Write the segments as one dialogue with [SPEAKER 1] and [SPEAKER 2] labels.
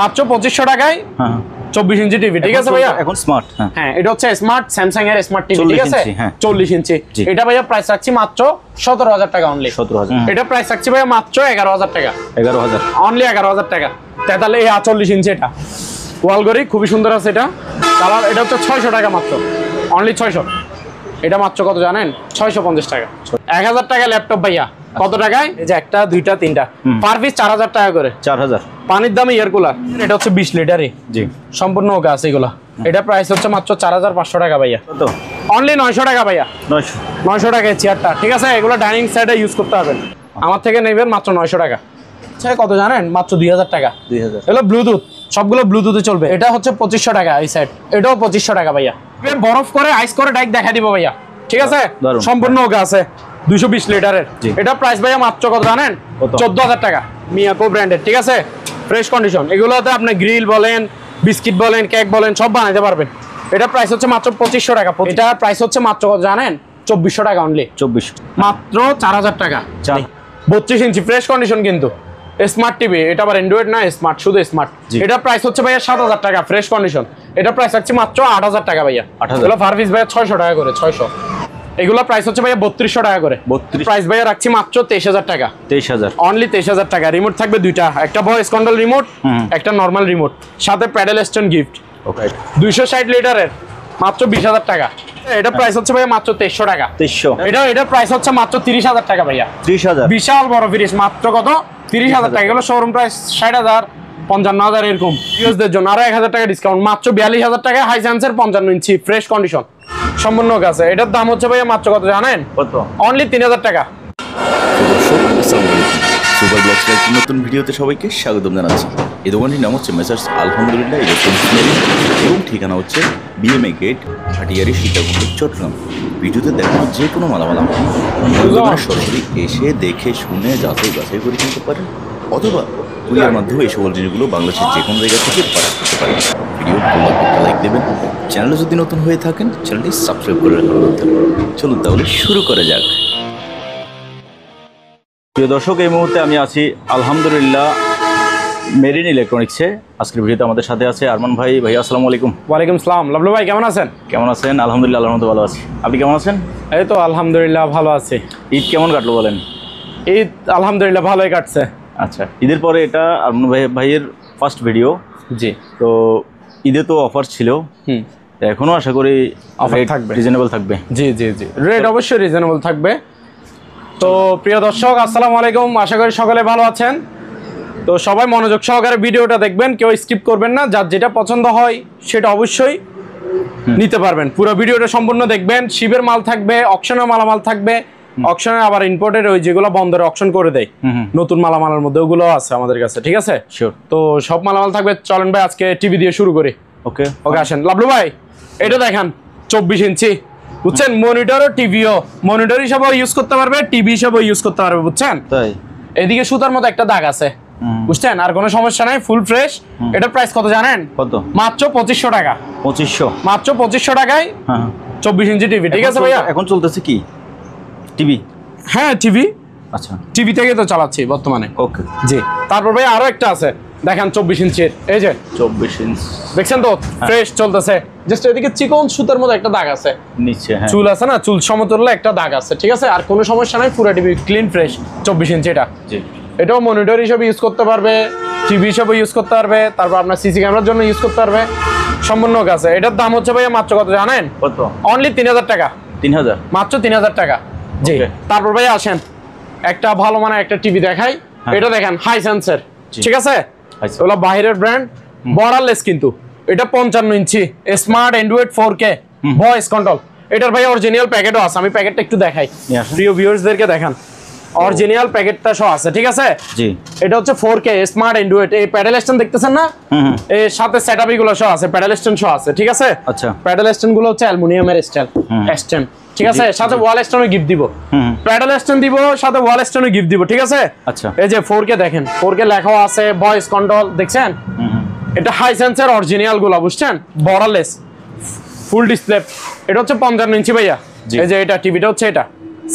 [SPEAKER 1] মাত্র 2500 টাকায় 24 inch TV, ঠিক আছে ভাইয়া?
[SPEAKER 2] এখন স্মার্ট,
[SPEAKER 1] হ্যাঁ এটা হচ্ছে স্মার্ট স্যামসাং এর স্মার্ট টিভি, ঠিক আছে? 40 ইঞ্চি। এটা ভাইয়া প্রাইস রাখছি মাত্র 17000 টাকা অনলি।
[SPEAKER 2] 17000।
[SPEAKER 1] এটা প্রাইস রাখছি ভাইয়া মাত্র 11000 টাকা।
[SPEAKER 2] 11000
[SPEAKER 1] অনলি 11000 টাকা। তাহলে এই 40 ইঞ্চি এটা ওয়ালগরি খুবই সুন্দর আছে। এটা কালার, এটা হচ্ছে 600 টাকা মাত্র, অনলি 600। এটা মাত্র কত জানেন? 650 টাকা। 1000 টাকা ল্যাপটপ ভাইয়া কত টাকায়? এই যে একটা, দুইটা, তিনটা, পার পিস 4000 টাকা করে।
[SPEAKER 2] 4000।
[SPEAKER 1] পানির দামে এয়ার কুলার, এটা হচ্ছে 20 লিটারই,
[SPEAKER 2] জি
[SPEAKER 1] সম্পূর্ণ ওকে আছে এগুলা। এটা প্রাইস হচ্ছে মাত্র 4500 টাকা ভাইয়া।
[SPEAKER 2] কত?
[SPEAKER 1] অনলি 900 টাকা ভাইয়া। 900 টাকায় চেয়ারটা, ঠিক আছে? এগুলো ডাইনিং সেটে ইউজ করতে পারবেন। আমার থেকে নেবেন মাত্র 900 টাকা। আচ্ছা কত জানেন? মাত্র 2000 টাকা।
[SPEAKER 2] 2000।
[SPEAKER 1] এগুলো ব্লুটুথ, সবগুলো ব্লুটুথে চলবে। এটা হচ্ছে 2500 টাকা এই সেট, এটাও 2500 টাকা ভাইয়া। বরফ করে আইস করে ডাইরেক্ট দেখা দিব ভাইয়া, ঠিক আছে? সম্পূর্ণ ওকে আছে, 220 লিটারের। এটা প্রাইস ভাইয়া মাত্র কত জানেন? 14000 টাকা। মিয়াকো ব্র্যান্ডের, ঠিক আছে? Fresh condition. এগুলোতে আপনি গ্রিল বলেন, বিস্কিট বলেন, কেক বলেন, সব বানাইতে পারবেন। এটা প্রাইস হচ্ছে মাত্র 2500 টাকা। এটা প্রাইস হচ্ছে মাত্র কত জানেন? 2400 টাকা অনলি। 2400 মাত্র 4000 টাকা। 32 ইঞ্চি ফ্রেশ কন্ডিশন কিন্তু স্মার্ট টিভি। এটা আবার অ্যান্ড্রয়েড না, স্মার্ট, শুধু স্মার্ট। এটা প্রাইস হচ্ছে ভাইয়া 7000 টাকা ফ্রেশ কন্ডিশন। এটা প্রাইস রাখছি মাত্র 8000 টাকা ভাইয়া। এগুলো পার পিস ভাইয়া 600 টাকা করে, 600। এগুলো প্রাইস হচ্ছে ভাইয়া 3200 টাকা করে। প্রাইস ভাইয়া রাখছি মাত্র 23000 টাকা। 23000, অনলি 23000 টাকা। রিমোট থাকবে দুইটা, একটা ভয়েস কন্ট্রোল রিমোট, একটা নরমাল রিমোট, সাথে প্যাডেল স্ট্যান্ড গিফট। 260 লিটারের মাত্র 20000 টাকা। এটা প্রাইস হচ্ছে ভাইয়া মাত্র 2300 টাকা। 2300। এটা প্রাইস হচ্ছে মাত্র 30000 টাকা ভাইয়া। 30000, বিশাল বড় ফ্রিজ, মাত্র কত? 30000 টাকা। এগুলো শোরুম প্রাইস 60000, 55000 এরকম। ইউজদের জন্য আরো 1000 টাকা ডিসকাউন্ট, মাত্র 42000 টাকা। হাইসেন্সের 55 ইঞ্চি ফ্রেশ কন্ডিশন, সম্পূর্ণ আছে। এটার দাম হচ্ছে ভাইয়া মাত্র কত জানেন? কত? অনলি 3000 টাকা।
[SPEAKER 3] সুপার ব্লগসের একটি নতুন ভিডিওতে সবাইকে স্বাগতম জানাচ্ছি। এই দোকানটির নাম হচ্ছে মেসার্স আলহামদুলিল্লাহ ইলেকট্রনিক্স এবং ঠিকানা হচ্ছে বিএমএ গেট, ভাটিয়ারি, সীতাকুণ্ড, চট্টগ্রাম। ভিডিওতে দেখানো যে কোনো মালামাল আপনি দোকানে সরাসরি এসে দেখে শুনে যাচাই বাছাই করে কিনতে পারেন, অথবা কুরিয়ার মাধ্যমে এই সকল জিনিসগুলো বাংলাদেশের যে কোনো জায়গা থেকে পাঠাতে করতে পারেন। ভিডিও ভালো লাগলে লাইক দেবেন, চ্যানেলে যদি নতুন হয়ে থাকেন চ্যানেলটি সাবস্ক্রাইব করে রাখবেন। চলুন তাহলে শুরু করা যাক।
[SPEAKER 2] প্রিয় দর্শক, এই মুহূর্তে আমি আছি আলহামদুলিল্লাহ মেরিন ইলেকট্রনিক্সে। আজকের ভিডিওতে আমাদের সাথে আছে আরমান ভাই। ভাই আসসালামু আলাইকুম।
[SPEAKER 1] ওয়ালাইকুম আসসালাম। লাভলু ভাই কেমন আছেন?
[SPEAKER 2] কেমন আছেন? আলহামদুলিল্লাহ আল্লাহর মতো ভালো আছি। আপনি কেমন আছেন?
[SPEAKER 1] এই তো আলহামদুলিল্লাহ ভালো আছি।
[SPEAKER 2] ঈদ কেমন কাটলো বলেন?
[SPEAKER 1] ঈদ আলহামদুলিল্লাহ ভালোই কাটছে।
[SPEAKER 2] আচ্ছা, ঈদের পরে এটা আরমান ভাইয়ের ফার্স্ট ভিডিও।
[SPEAKER 1] জি।
[SPEAKER 2] তো ঈদে তো অফার ছিল, এখনো আশা করি
[SPEAKER 1] অফার থাকবে,
[SPEAKER 2] রিজনেবল থাকবে।
[SPEAKER 1] জি জি জি, রেট অবশ্যই রিজনেবল থাকবে। তো প্রিয় দর্শক আসসালামু আলাইকুম, আশা করি সকলে ভালো আছেন। তো সবাই মনোযোগ সহকারে ভিডিওটা দেখবেন, কেউ স্কিপ করবেন না। যার যেটা পছন্দ হয় সেটা অবশ্যই নিতে পারবেন। পুরো ভিডিওটা সম্পূর্ণ দেখবেন। শিবের মাল থাকবে, অকশনের মালামাল থাকবে। অকশনের আবার ইম্পোর্টেড ওই যেগুলো বন্দরে অকশন করে দেয় নতুন মালামালের মধ্যে, ওগুলো আছে আমাদের কাছে, ঠিক আছে?
[SPEAKER 2] শিওর।
[SPEAKER 1] তো সব মালামাল থাকবে। চলেন ভাই আজকে টিভি দিয়ে শুরু করি।
[SPEAKER 2] ওকে
[SPEAKER 1] ওকে, আসেন। লাভলু ভাই এটা দেখেন 24 ইঞ্চি, বুঝছেন? মনিটর ও টিভিও, মনিটর হিসাবেও ইউজ করতে পারবে, টিভি হিসাবেও ইউজ করতে পারবে, বুঝছেন? তাই এদিকে সুতার মতো একটা দাগ আছে, বুঝছেন? আর কোনো সমস্যা নাই, ফুল ফ্রেশ। এটার প্রাইস কত জানেন? কত? মাত্র 2500 টাকা। 2500, মাত্র 2500 টাকায় 24 ইঞ্চি টিভি, ঠিক আছে ভাইয়া?
[SPEAKER 2] এখন চলতেছে কি টিভি?
[SPEAKER 1] হ্যাঁ টিভি।
[SPEAKER 2] আচ্ছা,
[SPEAKER 1] টিভি থেকে তো চালাচ্ছি বর্তমানে।
[SPEAKER 2] ওকে
[SPEAKER 1] জি। তারপর ভাই আরো একটা আছে, দেখেন 24 ইঞ্চির, এই যে
[SPEAKER 2] 24 ইঞ্চি,
[SPEAKER 1] দেখছেন তো? ফ্রেশ চলতেছে। জাস্ট এদিকে চিকন সুতার মতো একটা দাগ আছে
[SPEAKER 2] নিচে, হ্যাঁ
[SPEAKER 1] চুল আছে না, চুল সমতুল্য একটা দাগ আছে, ঠিক আছে? আর কোনো সমস্যা নাই, পুরো টিভি ক্লিন ফ্রেশ। 24 ইঞ্চি এটা। জি। এটাও মনিটর হিসেবে ইউজ করতে পারবে, টিভি হিসেবে ইউজ করতে পারবে, তারপর আপনার সিসি ক্যামেরার জন্য ইউজ করতে পারবে, সম্পূর্ণ আছে। এটার দাম হচ্ছে ভাইয়া মাত্র কত জানেন? কত? অনলি 3000 টাকা। 3000, মাত্র 3000 টাকা। জি। তারপর ভাইয়া আসেন একটা ভালো মানের একটা টিভি দেখাই। এটা দেখেন হাইসেন্সের, ঠিক আছে? ওগুলো বাইরের ব্র্যান্ড, বর্ডারলেস কিন্তু। এটা 55 inch smart Android 4K voice control. এটার ভাই অরিজিনাল প্যাকেটও আছে, আমি প্যাকেটটা একটু দেখাই প্রিয় ভিউয়ার্সদেরকে। দেখেন অরিজিনাল প্যাকেটটা সহ আছে, ঠিক আছে? জি। এটা হচ্ছে 4K স্মার্ট অ্যান্ড্রয়েড। এই প্যাডেল স্ট্যান্ড দেখতেছেন না, এর সাথে সেটআপ গুলো সহ আছে, প্যাডেল স্ট্যান্ড সহ আছে, ঠিক আছে? আচ্ছা। প্যাডেল স্ট্যান্ড গুলো হচ্ছে অ্যালুমিনিয়ামের স্ট্যান্ড, ঠিক আছে? সাথে ওয়াল স্ট্যান্ডও গিফট দিব, প্যাডেল স্ট্যান্ড দিব, সাথে ওয়াল স্ট্যান্ডও গিফট দিব, ঠিক আছে? আচ্ছা। এই যে 4K দেখেন, 4K লেখাও আছে, ভয়েস কন্ট্রোল, দেখছেন? এটা হাইসেন্সের অরিজিনাল গুলো, বুঝছেন? Borderless full display. এটা হচ্ছে 55 ইঞ্চি ভাইয়া। এই যে এটা টিভিটা হচ্ছে এটা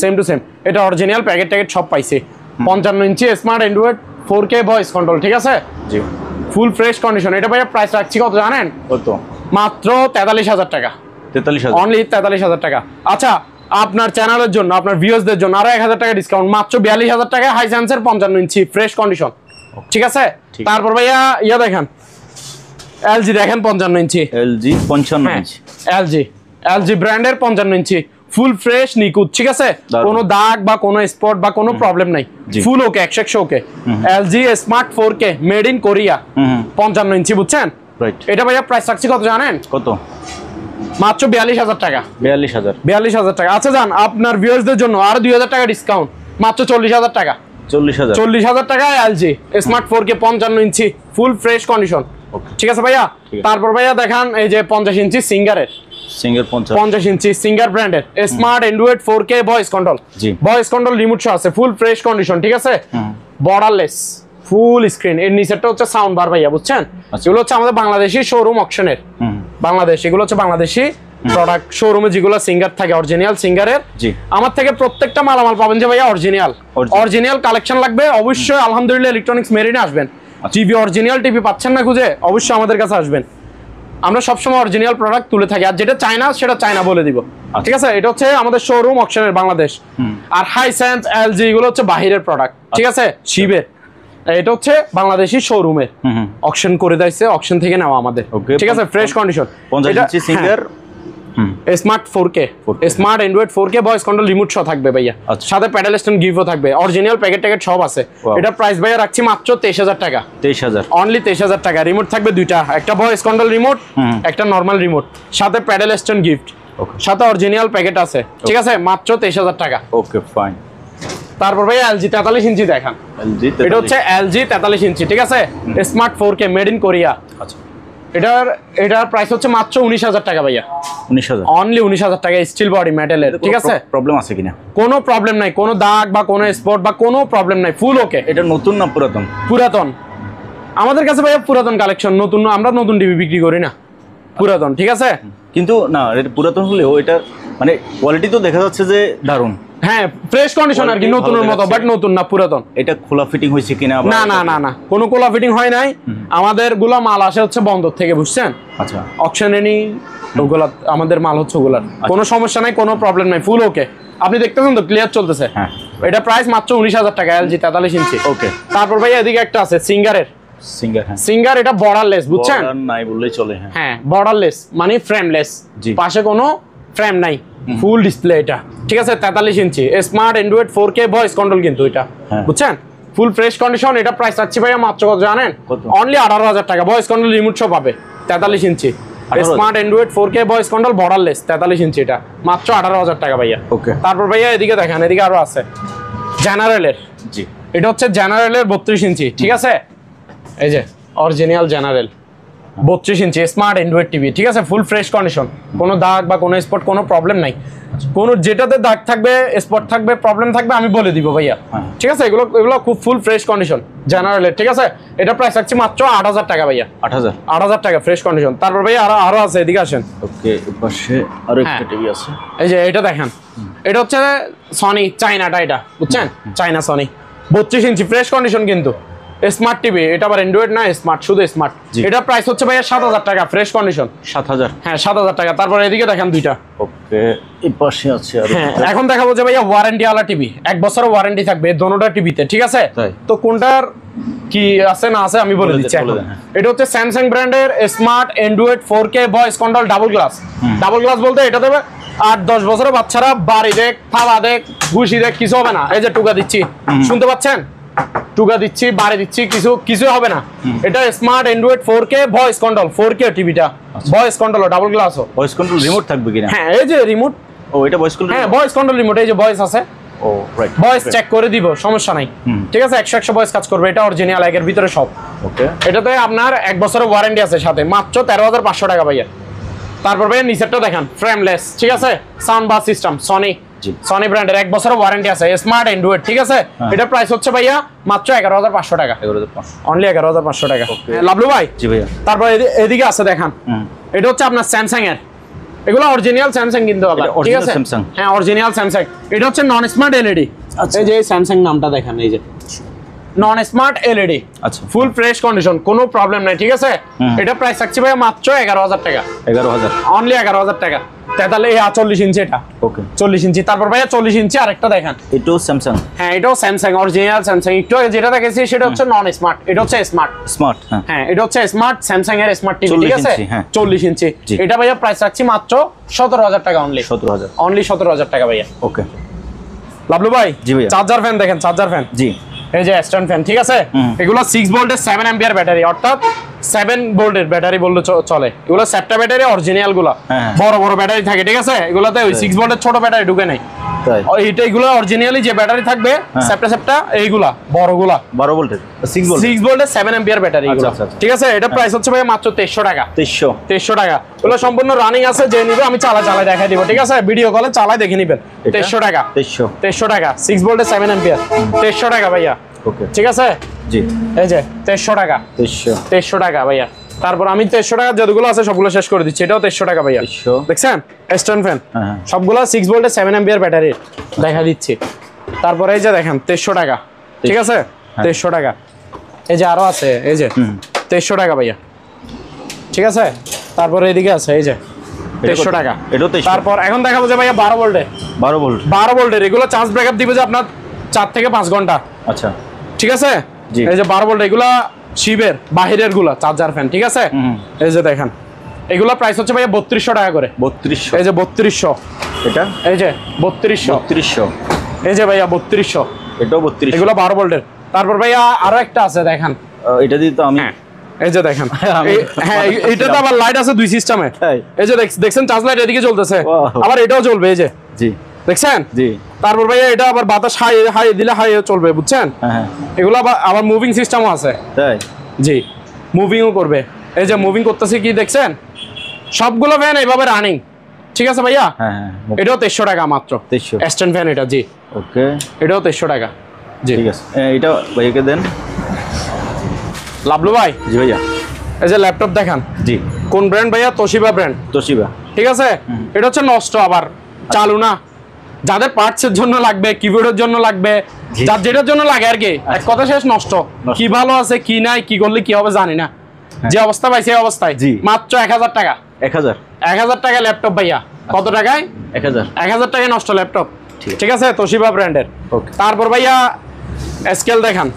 [SPEAKER 1] সেম টু সেম, এটা অরিজিনাল প্যাকেট ট্যাকেট সব পাইছে। 55 inch smart Android 4K voice control, ঠিক আছে?
[SPEAKER 2] জি,
[SPEAKER 1] ফুল ফ্রেশ কন্ডিশন। এটা ভাইয়া প্রাইস রাখছি কত জানেন?
[SPEAKER 2] কত?
[SPEAKER 1] মাত্র 43,000 টাকা।
[SPEAKER 2] 43,000
[SPEAKER 1] অনলি 43,000 টাকা। আচ্ছা, আপনার চ্যানেলের জন্য, আপনার ভিউয়ার্সদের জন্য আরো 1,000 টাকা ডিসকাউন্ট, মাত্র 42,000 টাকায় হাইসেন্সের 55 ইঞ্চি ফ্রেশ কন্ডিশন, ঠিক আছে? তারপর ভাইয়া ইয়া দেখেন, এলজি দেখেন 55 ইঞ্চি,
[SPEAKER 2] এলজি 55 ইঞ্চি,
[SPEAKER 1] এলজি ব্র্যান্ডের 55 ইঞ্চি ফুল ফ্রেশ নিকুত, ঠিক আছে? কোনো দাগ বা কোনো স্পট বা কোনো প্রবলেম নাই, full okay, 100 okay. LG smart 4K made in Korea 55 inch, বুঝছেন?
[SPEAKER 2] রাইট।
[SPEAKER 1] এটা ভাইয়া প্রাইস রাখছি কত জানেন?
[SPEAKER 2] কত?
[SPEAKER 1] মাত্র 42,000 টাকা।
[SPEAKER 2] 42,000
[SPEAKER 1] টাকা। আচ্ছা যান, আপনার ভিউয়ার্সদের জন্য আরো 2,000 টাকা ডিসকাউন্ট, মাত্র 40,000 টাকা। 40,000 টাকায় এলজি স্মার্ট 4K 55 ইঞ্চি ফুল ফ্রেশ কন্ডিশন, ঠিক আছে ভাইয়া? তারপর ভাইয়া দেখান এই যে 50 ইঞ্চি সিঙ্গারের, 50 ইঞ্চি সিঙ্গার ব্র্যান্ডের smart Android 4K voice control, voice control remote সহ আছে, ফুল ফ্রেশ কন্ডিশন, ঠিক আছে? Borderless full screen. এর নিচেরটা হচ্ছে সাউন্ড বার ভাইয়া, বুঝছেন? এগুলো হচ্ছে আমাদের বাংলাদেশি শোরুম অকশনের, বাংলাদেশ, এগুলো হচ্ছে বাংলাদেশি প্রোডাক্ট। শোরুমে যেগুলো সিঙ্গার থাকে অরিজিনাল সিঙ্গারের, আমার থেকে প্রত্যেকটা মালামাল পাবেন যে ভাইয়া অরিজিনাল কালেকশন লাগবে অবশ্যই আলহামদুলিল্লাহ ইলেকট্রনিক্স মেরিনে আসবেন। টিভি অরিজিনাল টিভি পাচ্ছেন না খুঁজে, অবশ্যই আমাদের কাছে আসবেন। আমরা সবসময় অরিজিনাল প্রোডাক্ট তুলে থাকি, আর যেটা চায়না সেটা চায়না বলে দিব, ঠিক আছে? এটা হচ্ছে আমাদের শোরুম অকশনের বাংলাদেশ। আর হাইসেন্স, এলজি এগুলো হচ্ছে বাহিরের প্রোডাক্ট, ঠিক আছে? শিবের এটা হচ্ছে বাংলাদেশি শোরুমের অকশন করে দিয়েছে, অকশন থেকে নেওয়া আমাদের, ঠিক আছে? Fresh condition.
[SPEAKER 2] 50 inch Singer
[SPEAKER 1] smart 4K smart Android 4K voice control remote সহ থাকবে ভাইয়া, সাথে প্যাডেল স্ট্যান্ড গিফটও থাকবে, অরিজিনাল প্যাকেট সব আছে। এটা প্রাইস ভাইয়া রাখছি মাত্র 23,000 টাকা।
[SPEAKER 2] 23,000
[SPEAKER 1] অনলি 23,000 টাকা। রিমোট থাকবে দুইটা, একটা ভয়েস কন্ট্রোল রিমোট, একটা নরমাল রিমোট, সাথে প্যাডেল স্ট্যান্ড গিফট, সাথে অরিজিনাল প্যাকেট আছে, ঠিক আছে? মাত্র 23,000 টাকা।
[SPEAKER 2] ওকে, ফাইন।
[SPEAKER 1] তারপর ভাইয়া এলজি 43 ইঞ্চি দেখান। এটা হচ্ছে এলজি 43 ইঞ্চি, ঠিক আছে? Smart 4K made in Korea. আচ্ছা, এটার প্রাইস হচ্ছে মাত্র 19,000 টাকা ভাইয়া।
[SPEAKER 2] 19,000
[SPEAKER 1] অনলি 19,000 টাকা। স্টিল বডি মেটালের, ঠিক আছে?
[SPEAKER 2] প্রবলেম আছে কিনা?
[SPEAKER 1] কোনো প্রবলেম নাই, কোনো দাগ বা কোনো স্পট বা কোনো প্রবলেম নাই, ফুল ওকে।
[SPEAKER 2] এটা নতুন না পুরাতন?
[SPEAKER 1] পুরাতন। আমাদের কাছে ভাইয়া পুরাতন কালেকশন, নতুন আমরা নতুন টিভি বিক্রি করি না, পুরাতন, ঠিক আছে?
[SPEAKER 2] কিন্তু না, এটা পুরাতন হলেও এটা মানে কোয়ালিটি তো দেখা যাচ্ছে যে দারুণ।
[SPEAKER 1] হ্যাঁ, ফ্রেশ কন্ডিশন আর কি, নতুনের মতো, বাট নতুন না, পুরাতন।
[SPEAKER 2] এটা খোলা ফিটিং হয়েছে কিনা?
[SPEAKER 1] না না না না, কোনো খোলা ফিটিং হয় নাই। আমাদের গুলা মাল আসে হচ্ছে বন্দর থেকে, বুঝছেন?
[SPEAKER 2] আচ্ছা,
[SPEAKER 1] অকশনে নি ওগুলা আমাদের মাল হচ্ছে ওগুলার, কোনো সমস্যা নাই, কোনো প্রবলেম নাই, ফুল ওকে। আপনি দেখতেছেন তো ক্লিয়ার চলতেছে।
[SPEAKER 2] হ্যাঁ,
[SPEAKER 1] এটা প্রাইস মাত্র 19,000 টাকা, এলজি 43 ইঞ্চি।
[SPEAKER 2] ওকে।
[SPEAKER 1] তারপর ভাই এদিকে একটা আছে সিঙ্গারের,
[SPEAKER 2] হ্যাঁ,
[SPEAKER 1] সিঙ্গার, এটা বর্ডারলেস, বুঝছেন?
[SPEAKER 2] বর্ডার নাই বললেই চলে। হ্যাঁ,
[SPEAKER 1] বর্ডারলেস মানে ফ্রেমলেস, পাশে কোনো ফ্রেম নাই, ফুল ডিসপ্লে এটা, ঠিক আছে? 43 inch smart Android 4K voice control কিন্তু এটা, বুঝছেন? Full fresh condition. এটা প্রাইস রাখছি ভাইয়া মাত্র কত জানেন? অনলি 18,000 টাকা। ভয়েস কন্ট্রোল রিমোট সহ পাবে, 43 inch smart Android 4K voice control borderless 43 inch, এটা মাত্র 18,000 টাকা ভাইয়া।
[SPEAKER 2] ওকে।
[SPEAKER 1] তারপর ভাইয়া এদিকে দেখেন, এদিকে আরো আছে জেনারেলের।
[SPEAKER 2] জি,
[SPEAKER 1] এটা হচ্ছে জেনারেলের 32 ইঞ্চি, ঠিক আছে? এই যে অরিজিনাল জেনারেল 32 ইঞ্চি স্মার্ট অ্যান্ড্রয়েড টিভি, ঠিক আছে? ফুল ফ্রেশ কন্ডিশন, কোনো দাগ বা কোনো স্পট, কোনো প্রবলেম নাই। কোনো যেটাতে দাগ থাকবে, স্পট থাকবে, প্রবলেম থাকবে, আমি বলে দিব ভাইয়া, ঠিক আছে? এগুলো খুব ফুল ফ্রেশ কন্ডিশন জেনারেলের, ঠিক আছে? এটা প্রাইস রাখছি মাত্র 8,000 টাকা ভাইয়া। 8,000 টাকা ফ্রেশ কন্ডিশন। তারপর ভাইয়া আরো আছে, এদিকে আসেন।
[SPEAKER 2] ওকে, পাশে আরো একটা টিভি আছে,
[SPEAKER 1] এই যে এটা দেখেন, এটা হচ্ছে সনি চাইনাটা, এটা বুঝছেন? চাইনা সনি 32 ইঞ্চি ফ্রেশ কন্ডিশন কিন্তু স্মার্ট টিভি। এটা আবার অ্যান্ড্রয়েড না, স্মার্ট, শুধু স্মার্ট। এটা প্রাইস হচ্ছে ভাইয়া 7,000 টাকা ফ্রেশ কন্ডিশন।
[SPEAKER 2] 7,000?
[SPEAKER 1] হ্যাঁ, 7,000 টাকা। তারপর এদিকে দেখেন দুইটা।
[SPEAKER 2] ওকে, এই পাশে আছে আর
[SPEAKER 1] হ্যাঁ, এখন দেখাবো যে ভাইয়া ওয়ারেন্টি ওয়ালা টিভি, 1 বছরের ওয়ারেন্টি থাকবে দোনোটা টিভিতে, ঠিক আছে? তো কোনটার কি আছে না আছে আমি বলে দিচ্ছি। এটা হচ্ছে স্যামসাং ব্র্যান্ডের smart Android 4K voice control double glass. Double glass বলতে এটা দেবে 8-10 বছরের বাচ্চারা বাড়ি দেখ, থালা দেখ, ঘুষি দেখ, কিছু হবে না। এই যে টুকা দিচ্ছি, শুনতে পাচ্ছেন? টুকা দিচ্ছি, বাড়ি দিচ্ছি, কিছু হবে না। এটা smart Android 4K voice control, 4K টিভিটা ভয়েস কন্ট্রোল, ডাবল গ্লাসও।
[SPEAKER 2] ভয়েস কন্ট্রোল রিমোট থাকবে কিনা?
[SPEAKER 1] হ্যাঁ, এই যে রিমোট।
[SPEAKER 2] ও, এটা ভয়েস কন্ট্রোল?
[SPEAKER 1] হ্যাঁ, ভয়েস কন্ট্রোল রিমোট, এই যে ভয়েস আছে।
[SPEAKER 2] ও, রাইট।
[SPEAKER 1] ভয়েস চেক করে দিব, সমস্যা নাই, ঠিক আছে? 100 ভয়েস কাজ করবে। এটা অরিজিনাল, এর ভিতরে সব। ওকে। এটাতে আপনার 1 বছরের ওয়ারেন্টি আছে সাথে, মাত্র 13,500 টাকা ভাইয়া। তারপর ভাইয়া নিচেরটা দেখেন, ফ্রেমলেস, ঠিক আছে? সাউন্ড বার সিস্টেম সনি ব্র্যান্ডের, 1 বছরের ওয়ারেন্টি আছে, স্মার্ট অ্যান্ড্রয়েড, ঠিক আছে? এটা প্রাইস হচ্ছে ভাইয়া মাত্র 11,500 টাকা। 11,500, অনলি 11,500 টাকা। লাভলু ভাই।
[SPEAKER 2] জি ভাইয়া।
[SPEAKER 1] তারপর এদিকে আছে দেখেন, এটা হচ্ছে আপনার স্যামসাং এর, এগুলো অরিজিনাল স্যামসাং কিন্তু আবার, ঠিক আছে? হ্যাঁ, অরিজিনাল স্যামসাং। এটা হচ্ছে নন স্মার্ট এলইডি। এই যে স্যামসাং নামটা দেখেন, এই যে নন স্মার্ট এলইডি,
[SPEAKER 2] আচ্ছা
[SPEAKER 1] ফুল ফ্রেশ কন্ডিশন, কোনো প্রবলেম নাই, ঠিক আছে। এটা প্রাইস থাকছে ভাই মাত্র 11,000 টাকা।
[SPEAKER 2] 11,000
[SPEAKER 1] অনলি 11,000 টাকা। তাহলে এই 40 ইঞ্চি এটা,
[SPEAKER 2] ওকে
[SPEAKER 1] 40 ইঞ্চি। তারপর ভাইয়া 40 ইঞ্চি আরেকটা দেখেন,
[SPEAKER 2] এটাও স্যামসাং।
[SPEAKER 1] হ্যাঁ এটাও স্যামসাং, অরিজিনাল স্যামসাং। একটু আগে যেটা দেখেছি সেটা হচ্ছে নন স্মার্ট, এটা হচ্ছে স্মার্ট।
[SPEAKER 2] স্মার্ট,
[SPEAKER 1] হ্যাঁ এটা হচ্ছে স্মার্ট স্যামসাং এর স্মার্ট টিভি,
[SPEAKER 2] 40
[SPEAKER 1] ঠিক আছে।
[SPEAKER 2] ইঞ্চি, হ্যাঁ।
[SPEAKER 1] 40 ইঞ্চি।
[SPEAKER 2] জি।
[SPEAKER 1] এটা ভাইয়া প্রাইস রাখছি মাত্র 17,000 টাকা অনলি।
[SPEAKER 2] 17,000
[SPEAKER 1] অনলি 17,000 টাকা ভাইয়া।
[SPEAKER 2] ওকে।
[SPEAKER 1] লাভলু ভাই,
[SPEAKER 2] জি ভাইয়া।
[SPEAKER 1] চার্জার ফ্যান দেখেন, চার্জার ফ্যান,
[SPEAKER 2] জি
[SPEAKER 1] এই যে স্ট্যান্ড ফ্যান, ঠিক আছে। এগুলো 6 ভোল্টের 7 অ্যাম্পিয়ার ব্যাটারি, অর্থাৎ 7 ভোল্টের ব্যাটারি বললে চলে। এগুলো সেপ্টা ব্যাটারি, অরিজিনাল গুলো
[SPEAKER 2] হ্যাঁ।
[SPEAKER 1] বড় বড় ব্যাটারি থাকে, ঠিক আছে। এগুলোতে ওই 6 ভোল্টের ছোট ব্যাটারি ঢুকে নাই।
[SPEAKER 2] তাই
[SPEAKER 1] এইটা এগুলো অরিজিনালি যে ব্যাটারি থাকবে সেপ্টা এইগুলা বড়গুলা
[SPEAKER 2] 12 ভোল্টের 6 ভোল্ট
[SPEAKER 1] 6 ভোল্টের 7 অ্যাম্পিয়ার ব্যাটারি এগুলো,
[SPEAKER 2] আচ্ছা, আচ্ছা।
[SPEAKER 1] ঠিক আছে। এটা প্রাইস হচ্ছে ভাই মাত্র 2300 টাকা।
[SPEAKER 2] 2300
[SPEAKER 1] টাকা। এগুলো সম্পূর্ণ রানিং আছে, যে নিবে আমি চালাই দেখাই দিব, ঠিক আছে। ভিডিও কলে চালাই দেখে নিবেন। 2300 টাকা। 2300 টাকা 6 ভোল্টের 7 অ্যাম্পিয়ার, 2300 টাকা ভাইয়া।
[SPEAKER 2] ওকে,
[SPEAKER 1] ঠিক আছে।
[SPEAKER 2] জি
[SPEAKER 1] এই যে 2300 টাকা, 2300 টাকা ভাইয়া। তারপর আমি 2300 টাকা যতগুলো আছে সবগুলো শেষ করে দিচ্ছি। এটাও 2300 টাকা ভাইয়া।
[SPEAKER 2] 2300
[SPEAKER 1] দেখছেন স্ট্যান্ড ফ্যান,
[SPEAKER 2] হ্যাঁ।
[SPEAKER 1] সবগুলো 6 ভোল্টের 7 অ্যাম্পিয়ার ব্যাটারি দেখা দিচ্ছি। তারপরে এই যে দেখেন 2300 টাকা, ঠিক আছে। 2300 টাকা। এই যে আরো আছে, এই যে 2300 টাকা ভাইয়া, ঠিক আছে। তারপরে এদিকে আছে এই যে 2300 টাকা।
[SPEAKER 2] এটাও 2300।
[SPEAKER 1] তারপর এখন দেখাবো যে ভাইয়া 12 ভোল্টে,
[SPEAKER 2] 12
[SPEAKER 1] ভোল্টের এগুলো চার্জ ব্যাকআপ দিবে যে আপনার 4 থেকে 5 ঘন্টা,
[SPEAKER 2] আচ্ছা
[SPEAKER 1] ঠিক আছে।
[SPEAKER 2] জি।
[SPEAKER 1] এই যে 12 ভোল্ট, এগুলা শিবের বাহিরের গুলা চার্জার ফ্যান, ঠিক আছে। এই যে দেখেন এগুলা প্রাইস হচ্ছে ভাইয়া 3200 টাকা করে।
[SPEAKER 2] 3200
[SPEAKER 1] এই যে 3200,
[SPEAKER 2] এটা
[SPEAKER 1] এই যে 3200,
[SPEAKER 2] 3200
[SPEAKER 1] এই যে ভাইয়া 3200,
[SPEAKER 2] এটাও 3200
[SPEAKER 1] এগুলো 12 ভোল্টের। তারপর ভাইয়া আরো একটা আছে দেখেন,
[SPEAKER 2] এটা দিয়ে তো আমি
[SPEAKER 1] এই যে দেখেন হ্যাঁ এটা তো আবার লাইট আছে 2 সিস্টেমে।
[SPEAKER 2] তাই?
[SPEAKER 1] এই যে দেখছেন চার্জ লাইট এদিকে জ্বলতেছে,
[SPEAKER 2] Wow.
[SPEAKER 1] আবার এটাও জ্বলবে, এই যে
[SPEAKER 2] জি
[SPEAKER 1] দেখছেন।
[SPEAKER 2] জি
[SPEAKER 1] তারপর ভাইয়া এটা আবার বাতাস হাই দিলে হাই চলবে, বুঝছেন।
[SPEAKER 2] হ্যাঁ
[SPEAKER 1] এগুলো আবার মুভিং সিস্টেমও আছে,
[SPEAKER 2] তাই
[SPEAKER 1] জি মুভিংও করবে। এই যে মুভিং করতেছে কি দেখছেন, সবগুলো ফ্যান এইভাবে রানিং, ঠিক আছে ভাইয়া।
[SPEAKER 2] হ্যাঁ
[SPEAKER 1] এটাও 2300 টাকা মাত্র।
[SPEAKER 2] 2300
[SPEAKER 1] স্ট্যান্ড ফ্যান এটা, জি
[SPEAKER 2] ওকে
[SPEAKER 1] এটাও 2300 টাকা। জি
[SPEAKER 2] ঠিক আছে, এটা ভাইয়াকে দেন।
[SPEAKER 1] লাভলু ভাই,
[SPEAKER 2] জি ভাইয়া।
[SPEAKER 1] এই যে ল্যাপটপ দেখান,
[SPEAKER 2] জি
[SPEAKER 1] কোন ব্র্যান্ড ভাইয়া? তোশিবা ব্র্যান্ড,
[SPEAKER 2] তোশিবা,
[SPEAKER 1] ঠিক আছে। এটা হচ্ছে নষ্ট, আবার চালু না। যাদের পার্টসের জন্য লাগবে, কিবোর্ডের জন্য লাগবে, যার যেটার জন্য লাগে আর কি, এক কথা শেষ নষ্ট। কি ভালো আছে কি নাই, কি করলে কি হবে জানি না, যে অবস্থা পাইছে এই অবস্থায়।
[SPEAKER 2] জি।
[SPEAKER 1] মাত্র 1000 টাকা।
[SPEAKER 2] 1000
[SPEAKER 1] টাকা ল্যাপটপ ভাইয়া। কত টাকায়? 1000 টাকায় নষ্ট ল্যাপটপ, ঠিক আছে, তোশিবা ব্র্যান্ডের।
[SPEAKER 2] ওকে।
[SPEAKER 1] তারপর ভাইয়া স্কেল দেখান,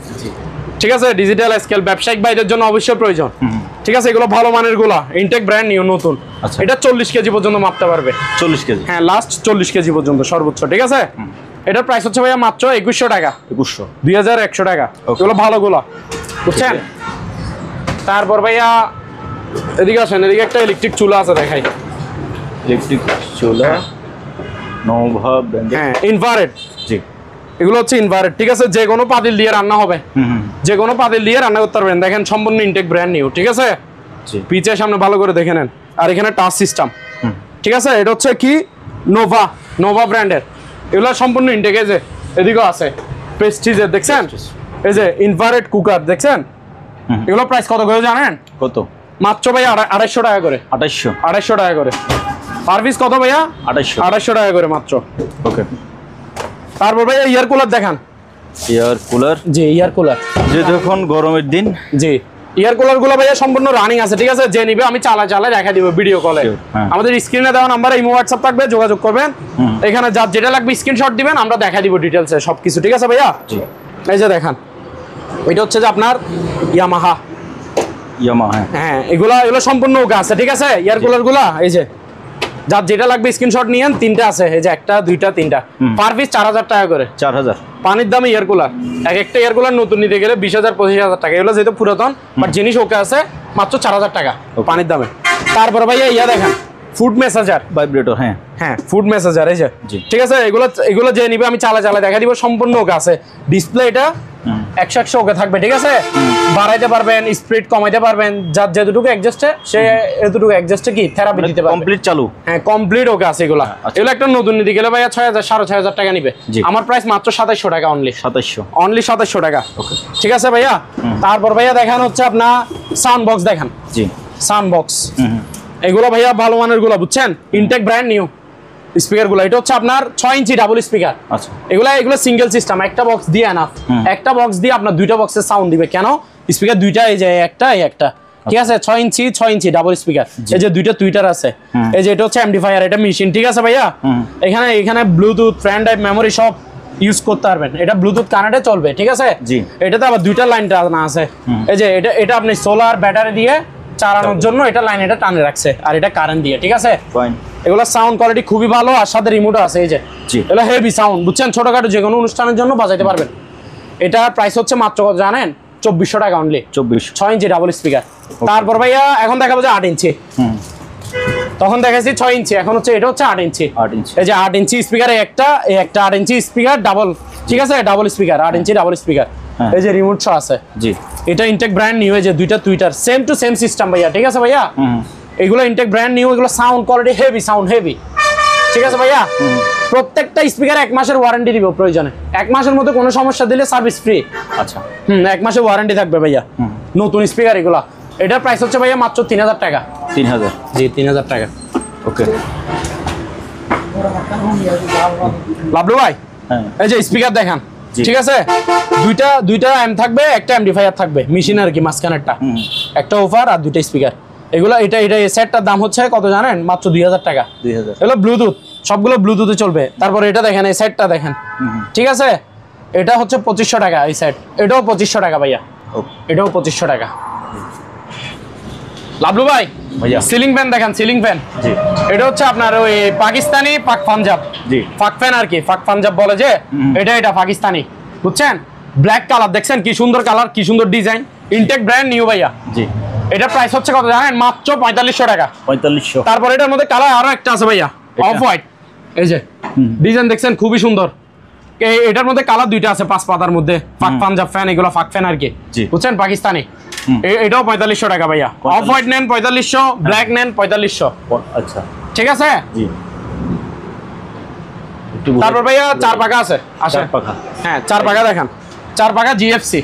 [SPEAKER 1] ঠিক আছে, ডিজিটাল স্কেল ব্যবসায়িক বাইরের জন্য অবশ্যই প্রয়োজন, ঠিক আছে। এগুলো ভালো মানের গুলা, ইনটেক ব্র্যান্ড নিউ, নতুন।
[SPEAKER 2] আচ্ছা।
[SPEAKER 1] এটা 40 কেজি পর্যন্ত মাপতে পারবে।
[SPEAKER 2] 40 কেজি,
[SPEAKER 1] হ্যাঁ লাস্ট 40 কেজি পর্যন্ত সর্বোচ্চ, ঠিক আছে। এটার প্রাইস হচ্ছে ভাইয়া মাত্র 2100 টাকা, 2100 টাকা। এগুলো ভালো গুলা, বুঝছেন। তারপর ভাইয়া এদিকে আসেন, এদিকে একটা ইলেকট্রিক চুলা আছে দেখাই।
[SPEAKER 2] ইলেকট্রিক চুলা নোভা ব্র্যান্ড,
[SPEAKER 1] হ্যাঁ ইনফ্রারেড।
[SPEAKER 2] জি
[SPEAKER 1] এগুলো হচ্ছে ইনফ্রারেড, ঠিক আছে। যে কোনো পাতিল দিয়ে রান্না হবে, যে কোনো পাতিল দিয়ে রান্না করতে পারবেন। দেখেন সম্পূর্ণ ইনটেক ব্র্যান্ড নিউ, ঠিক আছে।
[SPEAKER 2] জি
[SPEAKER 1] পিছের সামনে ভালো করে দেখে নেন। আর এখানে টাচ সিস্টেম, ঠিক আছে। এটা হচ্ছে কি নোভা ব্র্যান্ডের। এগুলো সম্পূর্ণ ইনটেক। এই যে এদিকেও আছে প্রেস্টিজের, দেখছেন। এই যে ইনফ্রারেড কুকার দেখছেন। এগুলো প্রাইস কত করে জানেন?
[SPEAKER 2] কত?
[SPEAKER 1] মাত্র ভাই 250 টাকা করে। 250 টাকা করে পার পিস। কত ভাইয়া? 250 টাকা করে মাত্র।
[SPEAKER 2] ওকে।
[SPEAKER 1] তারপর ভাইয়া ইয়ার কুলার দেখান।
[SPEAKER 2] এয়ার কুলার,
[SPEAKER 1] জি ইয়ার কুলার,
[SPEAKER 2] যে যখন গরমের দিন,
[SPEAKER 1] জি ইয়ার কুলার গুলো ভাইয়া সম্পূর্ণ রানিং আছে, ঠিক আছে। যে নিবে আমি চালাই দেখা দিব ভিডিও কলে। আমাদের স্ক্রিনে দেওয়া নাম্বার এই হোয়াটসঅ্যাপ থাকবে, যোগাযোগ করবেন। এখানে যার যেটা লাগবে স্ক্রিনশট দিবেন, আমরা দেখা দিব ডিটেলসে সবকিছু, ঠিক আছে ভাইয়া।
[SPEAKER 2] জি
[SPEAKER 1] এই যে দেখান, এটা হচ্ছে যে আপনার ইয়ামাহা। হ্যাঁ এগুলো সম্পূর্ণ ওকে আছে, ঠিক আছে। ইয়ার কুলার গুলা এই যে যার যেটা লাগবে স্ক্রিনশট নিয়েন। 3টা আছে, এই যে 1টা 2টা 3টা, পার পিস 4000 টাকা করে।
[SPEAKER 2] 4000
[SPEAKER 1] পানির দামে ইয়ার কুলার। একটা ইয়ার কুলার নতুন নিতে গেলে 20,000 25,000 টাকা। এগুলো যেহেতু পুরাতন বাট জিনিস ওকে আছে, মাত্র 4000 টাকা পানির দামে। তারপরে ভাইয়া ইয়া দেখেন, ফুড মেসেজার,
[SPEAKER 2] ভাইব্রেটর। হ্যাঁ
[SPEAKER 1] ফুড মেসেজার, এই যে ঠিক আছে। এগুলো যে নিবে আমি চালাই দেখা দিব, সম্পূর্ণ ওকে আছে। ডিসপ্লে এটা 100 ওকে থাকবে, ঠিক আছে। বাড়াইতে পারবেন, স্পিড কমাইতে পারবেন, যার যেটুকু অ্যাডজাস্টে সে এতটুকু অ্যাডজাস্টে কি থেরাপি দিতে পারবে।
[SPEAKER 2] কমপ্লিট চালু,
[SPEAKER 1] হ্যাঁ কমপ্লিট ওকে আছে এগুলো। এগুলো একটা নতুন নিতে গেলে ভাইয়া 6000 6500 টাকা নিবে। আমার প্রাইস মাত্র 2700 টাকা অনলি। 2700 টাকা, ঠিক আছে ভাইয়া। তারপর ভাইয়া দেখান হচ্ছে আপনার সাউন্ড বক্স দেখান। জি সাউন্ড বক্স, এগুলো ভাইয়া ভালো মানের গুলো, বুঝছেন। ইনটেক ব্র্যান্ড নিউ, স্পিকার গুলো এটা হচ্ছে আপনার 6 ইঞ্চি ডাবল স্পিকার।
[SPEAKER 2] আচ্ছা,
[SPEAKER 1] এগুলো সিঙ্গেল সিস্টেম, একটা বক্স দিয়ে না, একটা বক্স দিয়ে আপনার দুইটা বক্সের সাউন্ড দিবে। কেন? স্পিকার দুইটা, এই যে একটা এই একটা, ঠিক আছে? 6 ইঞ্চি ডাবল স্পিকার। এই যে দুইটা টুইটার আছে, এই যে এটা হচ্ছে এমপ্লিফায়ার, এটা মেশিন, ঠিক আছে ভাইয়া? এখানে ব্লুটুথ, ফ্যান ড্রাইভ, মেমোরি সব ইউজ করতে পারবেন। এটা ব্লুটুথ কানেক্টে চলবে, ঠিক আছে? এটাতে আবার দুইটা লাইন টানা আছে। এই যে এটা আপনি সোলার ব্যাটারি দিয়ে চালানোর জন্য এটা লাইন এটা টানে রাখছে, আর এটা কারেন্ট দিয়ে, ঠিক আছে? এগুলো সাউন্ড কোয়ালিটি খুবই ভালো, আর সাথে রিমোটও আছে। এই যে এগুলো হেভি সাউন্ড, বুঝছেন? ছোটখাটো যে কোনো অনুষ্ঠানের জন্য বাজাইতে পারবেন। এটার প্রাইস হচ্ছে মাত্র কত জানেন? 2400 টাকা অনলি। 2400, 6 ইঞ্চি ডাবল স্পিকার। তারপর ভাইয়া এখন দেখাবো যে 8 ইঞ্চি। তখন দেখাচ্ছি 6 ইঞ্চি, এখন হচ্ছে এটা হচ্ছে 8 ইঞ্চি। এই যে 8 ইঞ্চি স্পিকার, একটা 8 ইঞ্চি স্পিকার ডাবল, ঠিক আছে? ডাবল স্পিকার, 8 ইঞ্চি ডাবল স্পিকার। এই যে রিমোট সহ আছে। এটা ইনটেক ব্র্যান্ড নিউ, এই যে দুইটা Twitter, same to same system ভাইয়া, ঠিক আছে ভাইয়া? এগুলো ইনটেক ব্র্যান্ড নিউ, এগুলো sound quality heavy, sound heavy, ঠিক আছে ভাইয়া? প্রত্যেকটা স্পিকার 1 মাসের ওয়ারেন্টি দিব প্রয়োজনে। 1 মাসের মধ্যে কোনো সমস্যা দিলে সার্ভিস ফ্রি। আচ্ছা, 1 মাসের ওয়ারেন্টি থাকবে ভাইয়া। নতুন স্পিকার এগুলা। এটার প্রাইস হচ্ছে ভাইয়া মাত্র 3000 টাকা। 3000? জি, 3000 টাকা। ওকে লাভলু ভাই, এই যে স্পিকার দেখেন, ঠিক আছে? দুইটা এম থাকবে, একটা এমপ্লিফায়ার থাকবে, মেশিন আর কি, মাঝখানেরটা একটা অফার, আর দুইটা স্পিকার। এগুলো এটা এই সেটটার দাম হচ্ছে কত জানেন? মাত্র 2000 টাকা। 2000। এগুলো ব্লুটুথ, সবগুলো ব্লুটুথে চলবে। তারপর এটা দেখেন, এই সেটটা দেখেন, ঠিক আছে? এটা হচ্ছে 2500 টাকা এই সেট। এটাও 2500 টাকা ভাইয়া, এটাও 2500 টাকা। লাভলু ভাই, সিলিং ফ্যান দেখেন, সিলিং ফ্যান। এটা হচ্ছে আপনার ওই পাকিস্তানি পাক পাঞ্জাব, পাক ফ্যান আর কি, পাক পাঞ্জাব বলে যে, এটা পাকিস্তানি, বুঝছেন? ব্ল্যাক কালার দেখছেন, কি সুন্দর কালার, কি সুন্দর ডিজাইন, ইনটেক ব্র্যান্ড নিউ ভাইয়া। এটা প্রাইস হচ্ছে কত জানেন? মাত্র 4500 টাকা। 4500। তারপর এটার মধ্যে কালার আরো একটা আছে ভাইয়া, অফ হোয়াইট। এই যে ডিজাইন দেখছেন, খুবই সুন্দর। এটার মধ্যে কালার দুইটা আছে, 5 পাতার মধ্যে। পাক পাঞ্জাব ফ্যান, এগুলো পাক ফ্যান আর কি, বুঝছেন? পাকিস্তানি। এটাও 4500 টাকা ভাইয়া। অফ হোয়াইট নেন 4500, ব্ল্যাক নেন 4500। আচ্ছা, ঠিক আছে? তারপর ভাইয়া 4 পাকা আছে। আচ্ছা, হ্যাঁ 4 পাকা দেখেন, 4 পাকা জিএফসি।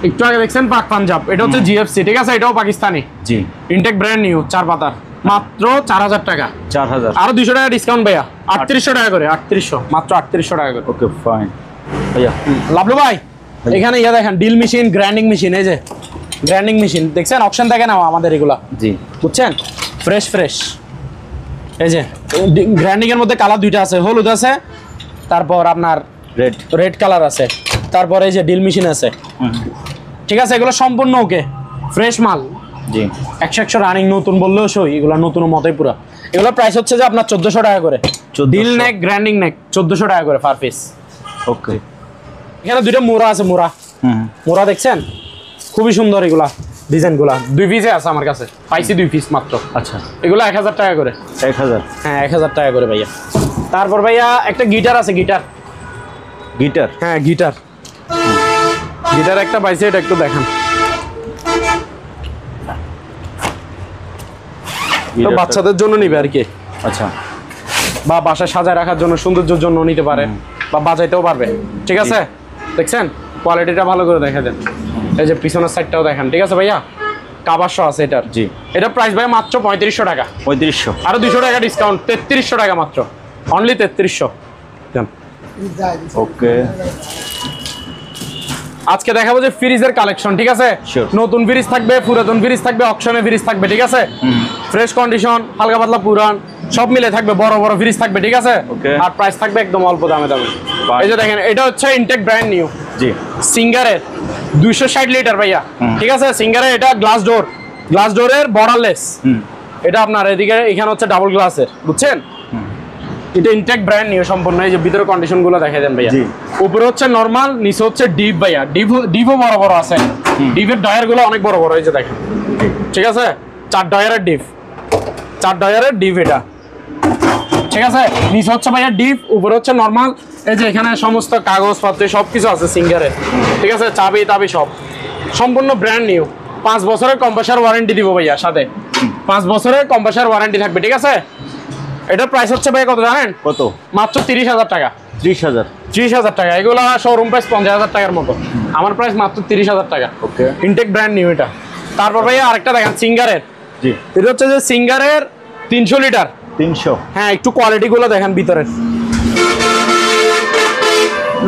[SPEAKER 1] একটু আগে দেখছেন পাক পাঞ্জাব, এটা হচ্ছে জিএফসি, ঠিক আছে? এটাও পাকিস্তানি, ইনটেক ব্র্যান্ড নিউ, 4 পাতার, মাত্র 4000 টাকা। 4000, আরো 200 টাকা ডিসকাউন্ট ভাইয়া, 3800 টাকা করে। 3800, মাত্র 3800 টাকা করে। ওকে ফাইন ভাইয়া। লাভলু ভাই, এখানে ইয়া দেখেন, ডিল মেশিন, গ্রাইন্ডিং মেশিন। এই যে গ্রাইন্ডিং মেশিন দেখছেন, অপশন থাকে না আমাদের এগুলা, বুঝছেন? ফ্রেশ। এই যে গ্রাইন্ডিং এর মধ্যে কালার দুইটা আছে, হলুদ আছে, তারপর আপনার রেড কালার আছে, তারপর এই যে ডিল মেশিন আছে, ঠিক আছে? এগুলো সম্পূর্ণ ওকে, ফ্রেশ মাল। 100 রানিং, নতুন বললেও সই, এগুলো নতুন মতোই পুরো। এগুলো প্রাইস হচ্ছে যে আপনার 1400 টাকা করে। ডিল নেক, গ্রাইন্ডিং নেক 1400 টাকা করে পার পিস। ওকে, এখানে দুইটা মোড়া আছে, মোড়া দেখছেন, খুবই সুন্দর এগুলা, ডিজাইন গুলা। 2 পিসে আছে আমার কাছে, পাইছি 2 পিস মাত্র। আচ্ছা, এগুলো 1000 টাকা করে। 1000? হ্যাঁ 1000 টাকা করে ভাইয়া। তারপর ভাইয়া একটা গিটার আছে, গিটার। হ্যাঁ গিটার একটা পাইছি, এটা একটু দেখান। তো বাচ্চাদের জন্য নিবে আর কি। আচ্ছা, বা বাসায় সাজায় রাখার জন্য, সৌন্দর্যের জন্য নিতে পারে, বা বাজাইতেও পারবে, ঠিক আছে? দেখছেন কোয়ালিটিটা ভালো করে দেখা দেন। এই যে পিছনের সাইডটাও দেখেন, ঠিক আছে ভাইয়া? কাভার শো আছে এটার। এটা প্রাইস ভাই মাত্র 3500 টাকা। 3500, আরো 200 টাকা ডিসকাউন্ট, 3300 টাকা মাত্র, অনলি 3300। ওকে, আজকে দেখাবো যে ফ্রিজের কালেকশন, ঠিক আছে? নতুন ফ্রিজ থাকবে, পুরাতন ফ্রিজ থাকবে, অকশনে ফ্রিজ থাকবে, ঠিক আছে? ফ্রেশ কন্ডিশন, হালকা পাতলা পুরান সব মিলে থাকবে, বড় বড় ফ্রিজ থাকবে, ঠিক আছে? আর প্রাইস থাকবে একদম অল্প দামে। এই যে দেখেন, এটা হচ্ছে ইনটেক ব্র্যান্ড নিউ, সিঙ্গারের 260 লিটার ভাইয়া, ঠিক আছে? সিঙ্গারের, এটা গ্লাস ডোরের বর্ডারলেস। এটা আপনার এদিকে এখানে হচ্ছে ডাবল গ্লাসের, বুঝছেন? এটা ইনটেক ব্র্যান্ড নিউ সম্পূর্ণ। এই যে ভিতরে কন্ডিশন গুলো দেখাই দেন ভাইয়া। উপরে হচ্ছে নরমাল, নিচে হচ্ছে ডিপ ভাইয়া। ডিপও বড় বড় আছে, ডিপের ডয়ার গুলো অনেক বড় বড়, এই যে দেখেন, ঠিক আছে? 4 ডয়ারের ডিপ, 4 ডয়ারের ডিপ এটা, ঠিক আছে? নিচে হচ্ছে ভাইয়া ডিপ, উপরে হচ্ছে নরমাল। এই যে এখানে সমস্ত কাগজপত্র সবকিছু আছে সিঙ্গারের, ঠিক আছে? চাবি টাবি সব সম্পূর্ণ ব্র্যান্ড নিউ। 5 বছরের কম্প্রেসার ওয়ারেন্টি দিব ভাইয়া, সাথে 5 বছরের কম্প্রেসার ওয়ারেন্টি থাকবে, ঠিক আছে? এটার প্রাইস হচ্ছে ভাই কত জানেন? কত? মাত্র 30000 টাকা। 30000 টাকা। এগুলো শোরুম প্রাইস 50000 টাকার মতো, আমার প্রাইস মাত্র 30000 টাকা। ওকে, ইনটেক ব্র্যান্ড নিউ এটা। তারপর ভাইয়া আরেকটা দেখেন, সিঙ্গারের। এটা হচ্ছে যে সিঙ্গারের 300 লিটার
[SPEAKER 2] 300।
[SPEAKER 1] হ্যাঁ, একটু কোয়ালিটি গুলো দেখেন ভিতরের।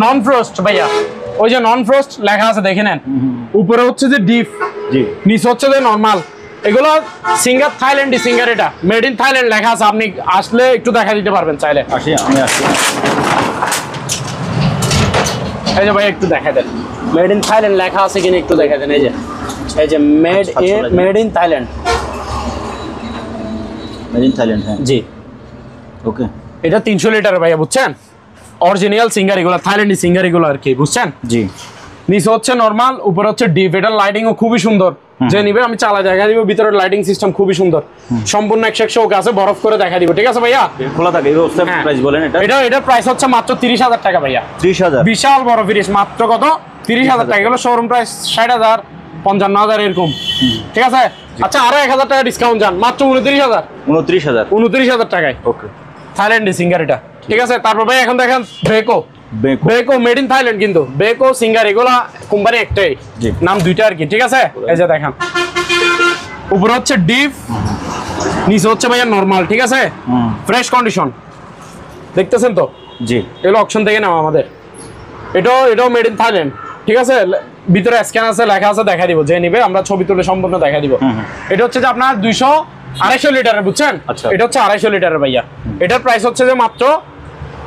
[SPEAKER 1] নন ফ্রস্ট ভাইয়া, ওই যে নন ফ্রস্ট লেখা আছে দেখে নেন। উপরে হচ্ছে যে ডিপ,
[SPEAKER 2] জি,
[SPEAKER 1] নিচে হচ্ছে যে নরমাল। এগুলো সিঙ্গার, থাইল্যান্ডি সিঙ্গার, এটা মেড ইন থাইল্যান্ড লেখা আছে। আপনি আসলে একটু দেখা দিতে পারবেন চাইলে।
[SPEAKER 2] আমি আসি।
[SPEAKER 1] এই যে ভাই একটু দেখা দেন, মেড ইন থাইল্যান্ড লেখা আছে কিনা একটু দেখা দেন। এই যে made in Thailand.
[SPEAKER 2] Made in Thailand, হ্যাঁ
[SPEAKER 1] জি।
[SPEAKER 2] ওকে,
[SPEAKER 1] এটা 300 লিটার ভাইয়া, বুঝছেন? অরিজিনাল সিঙ্গার এগুলো, থাইল্যান্ডি সিঙ্গার এগুলো আর কি, বুঝছেন?
[SPEAKER 2] জি।
[SPEAKER 1] নিচে হচ্ছে নরমাল, উপরে হচ্ছে ডিপ। এটার লাইটিংও খুবই সুন্দর। যে নিবে আমি চালা দেখা দিব, ভিতরের লাইটিং সিস্টেম খুবই সুন্দর, সম্পূর্ণ 100 ওকে আছে, বরফ করে দেখা দিব। ঠিক আছে ভাইয়া?
[SPEAKER 2] খোলা থাকে এই অবস্থায়। প্রাইস বলেন এটা।
[SPEAKER 1] এটার প্রাইস হচ্ছে মাত্র 30,000 টাকা ভাইয়া।
[SPEAKER 2] 30,000?
[SPEAKER 1] বিশাল বড় ফ্রিজ, মাত্র কত? 30,000 টাকা। এগুলো শোরুম প্রাইস 60,000, 55,000 এরকম। ঠিক আছে? আচ্ছা, আরো 1,000 টাকা ডিসকাউন্ট যান, মাত্র 29,000। 29,000 টাকায়।
[SPEAKER 2] ওকে,
[SPEAKER 1] থাইল্যান্ডি সিঙ্গার এটা। ঠিক আছে? তারপর ভাই এখন দেখেন বেকো মেড ইন থাইল্যান্ড, কিন্তু বেকো সিঙ্গার এগুলা কোম্পানি একটাই, নাম দুইটা আর কি। ঠিক আছে? এই যে দেখেন, উপরে হচ্ছে ডিপ, নিচে হচ্ছে ভাইয়া নরমাল। ঠিক আছে? ফ্রেশ কন্ডিশন, দেখতেছেন তো?
[SPEAKER 2] জি।
[SPEAKER 1] এগুলো অপশন থেকে নেওয়া আমাদের। এটাও মেড ইন থাইল্যান্ড। ঠিক আছে? ভিতরে স্ক্যান আছে, লেখা আছে, দেখা দিব। যে নিবে আমরা ছবি তুলে সম্পূর্ণ দেখা দিব। এটা হচ্ছে যে আপনার 200-250 লিটারের, বুঝছেন? এটা হচ্ছে 250 লিটারের ভাইয়া। এটার প্রাইস হচ্ছে যে মাত্র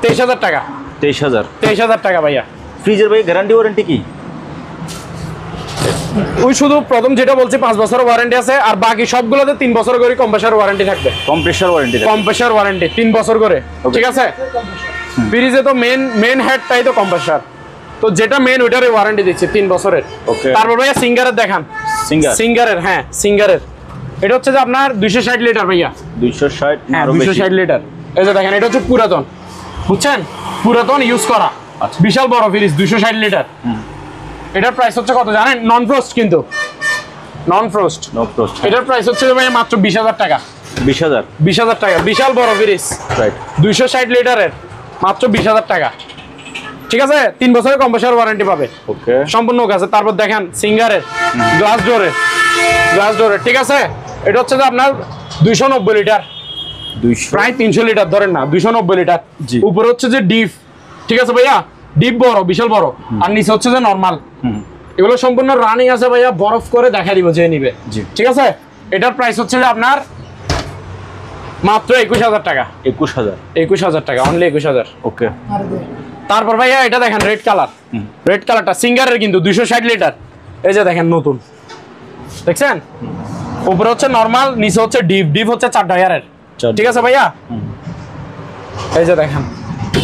[SPEAKER 1] 23,000 টাকা। 23,000 টাকা ভাইয়া।
[SPEAKER 2] ফ্রিজের ভাই গ্যারান্টি ওয়ারেন্টি কি?
[SPEAKER 1] ওই শুধু প্রথম যেটা বলছি 5 বছরের ওয়ারেন্টি আছে, আর বাকি সবগুলোতে 3 বছর করে কম্প্রেসার ওয়ারেন্টি থাকবে।
[SPEAKER 2] কম্প্রেসার
[SPEAKER 1] ওয়ারেন্টি 3 বছর করে। ঠিক আছে? ফ্রিজে তো মেন হেডটাই তো কম্প্রেসার, তো যেটা মেন ওইটার ওয়ারেন্টি দিচ্ছি 3 বছরের। তারপর ভাইয়া সিঙ্গারের দেখান। সিঙ্গারের, হ্যাঁ সিঙ্গারের। এটা হচ্ছে যে আপনার 260 লিটার ভাইয়া।
[SPEAKER 2] 260?
[SPEAKER 1] হ্যাঁ, 260 লিটার। এই যে দেখেন, এটা হচ্ছে পুরাতন, বুঝছেন? পুরাতন ইউজ করা, বিশাল বড় ফ্রিজ, 260 লিটার। এটার প্রাইস হচ্ছে কত জানেন? নন ফ্রস্ট, কিন্তু নন ফ্রস্ট। এটার প্রাইস হচ্ছে ভাই মাত্র 20,000 টাকা। 20,000 টাকা, বিশাল বড় ফ্রিজ, 260 লিটারের, মাত্র 20,000 টাকা। ঠিক আছে? 3 বছরের কম্প্রেসার ওয়ারেন্টি পাবে।
[SPEAKER 2] ওকে,
[SPEAKER 1] সম্পূর্ণ আছে। তারপর দেখেন সিঙ্গারের গ্লাস ডোরের। ঠিক আছে? এটা হচ্ছে যে আপনার 290 লিটার, প্রায় 300 লিটার ধরেন না, 290 লিটার। উপরে হচ্ছে যে ডিপ। ঠিক আছে ভাইয়া? ডিপ বড়, বিশাল বড়, আর নিচে হচ্ছে যে নরমাল। এগুলো সম্পূর্ণ রানিং আছে ভাইয়া, বরফ করে দেখা দিব যে নিবে। ঠিক আছে? এটার প্রাইস হচ্ছে যে আপনার মাত্র 21,000 টাকা। 21,000 টাকা, অনলি 21,000।
[SPEAKER 2] ওকে।
[SPEAKER 1] তারপর ভাইয়া এটা দেখেন, রেড কালারটা সিঙ্গারের, কিন্তু 260 লিটার। এই যে দেখেন, নতুন, দেখছেন? উপরে হচ্ছে নরমাল, নিচে হচ্ছে ডিপ হচ্ছে 4 টায়ারের। ঠিক আছে ভাইয়া? এই যে দেখেন,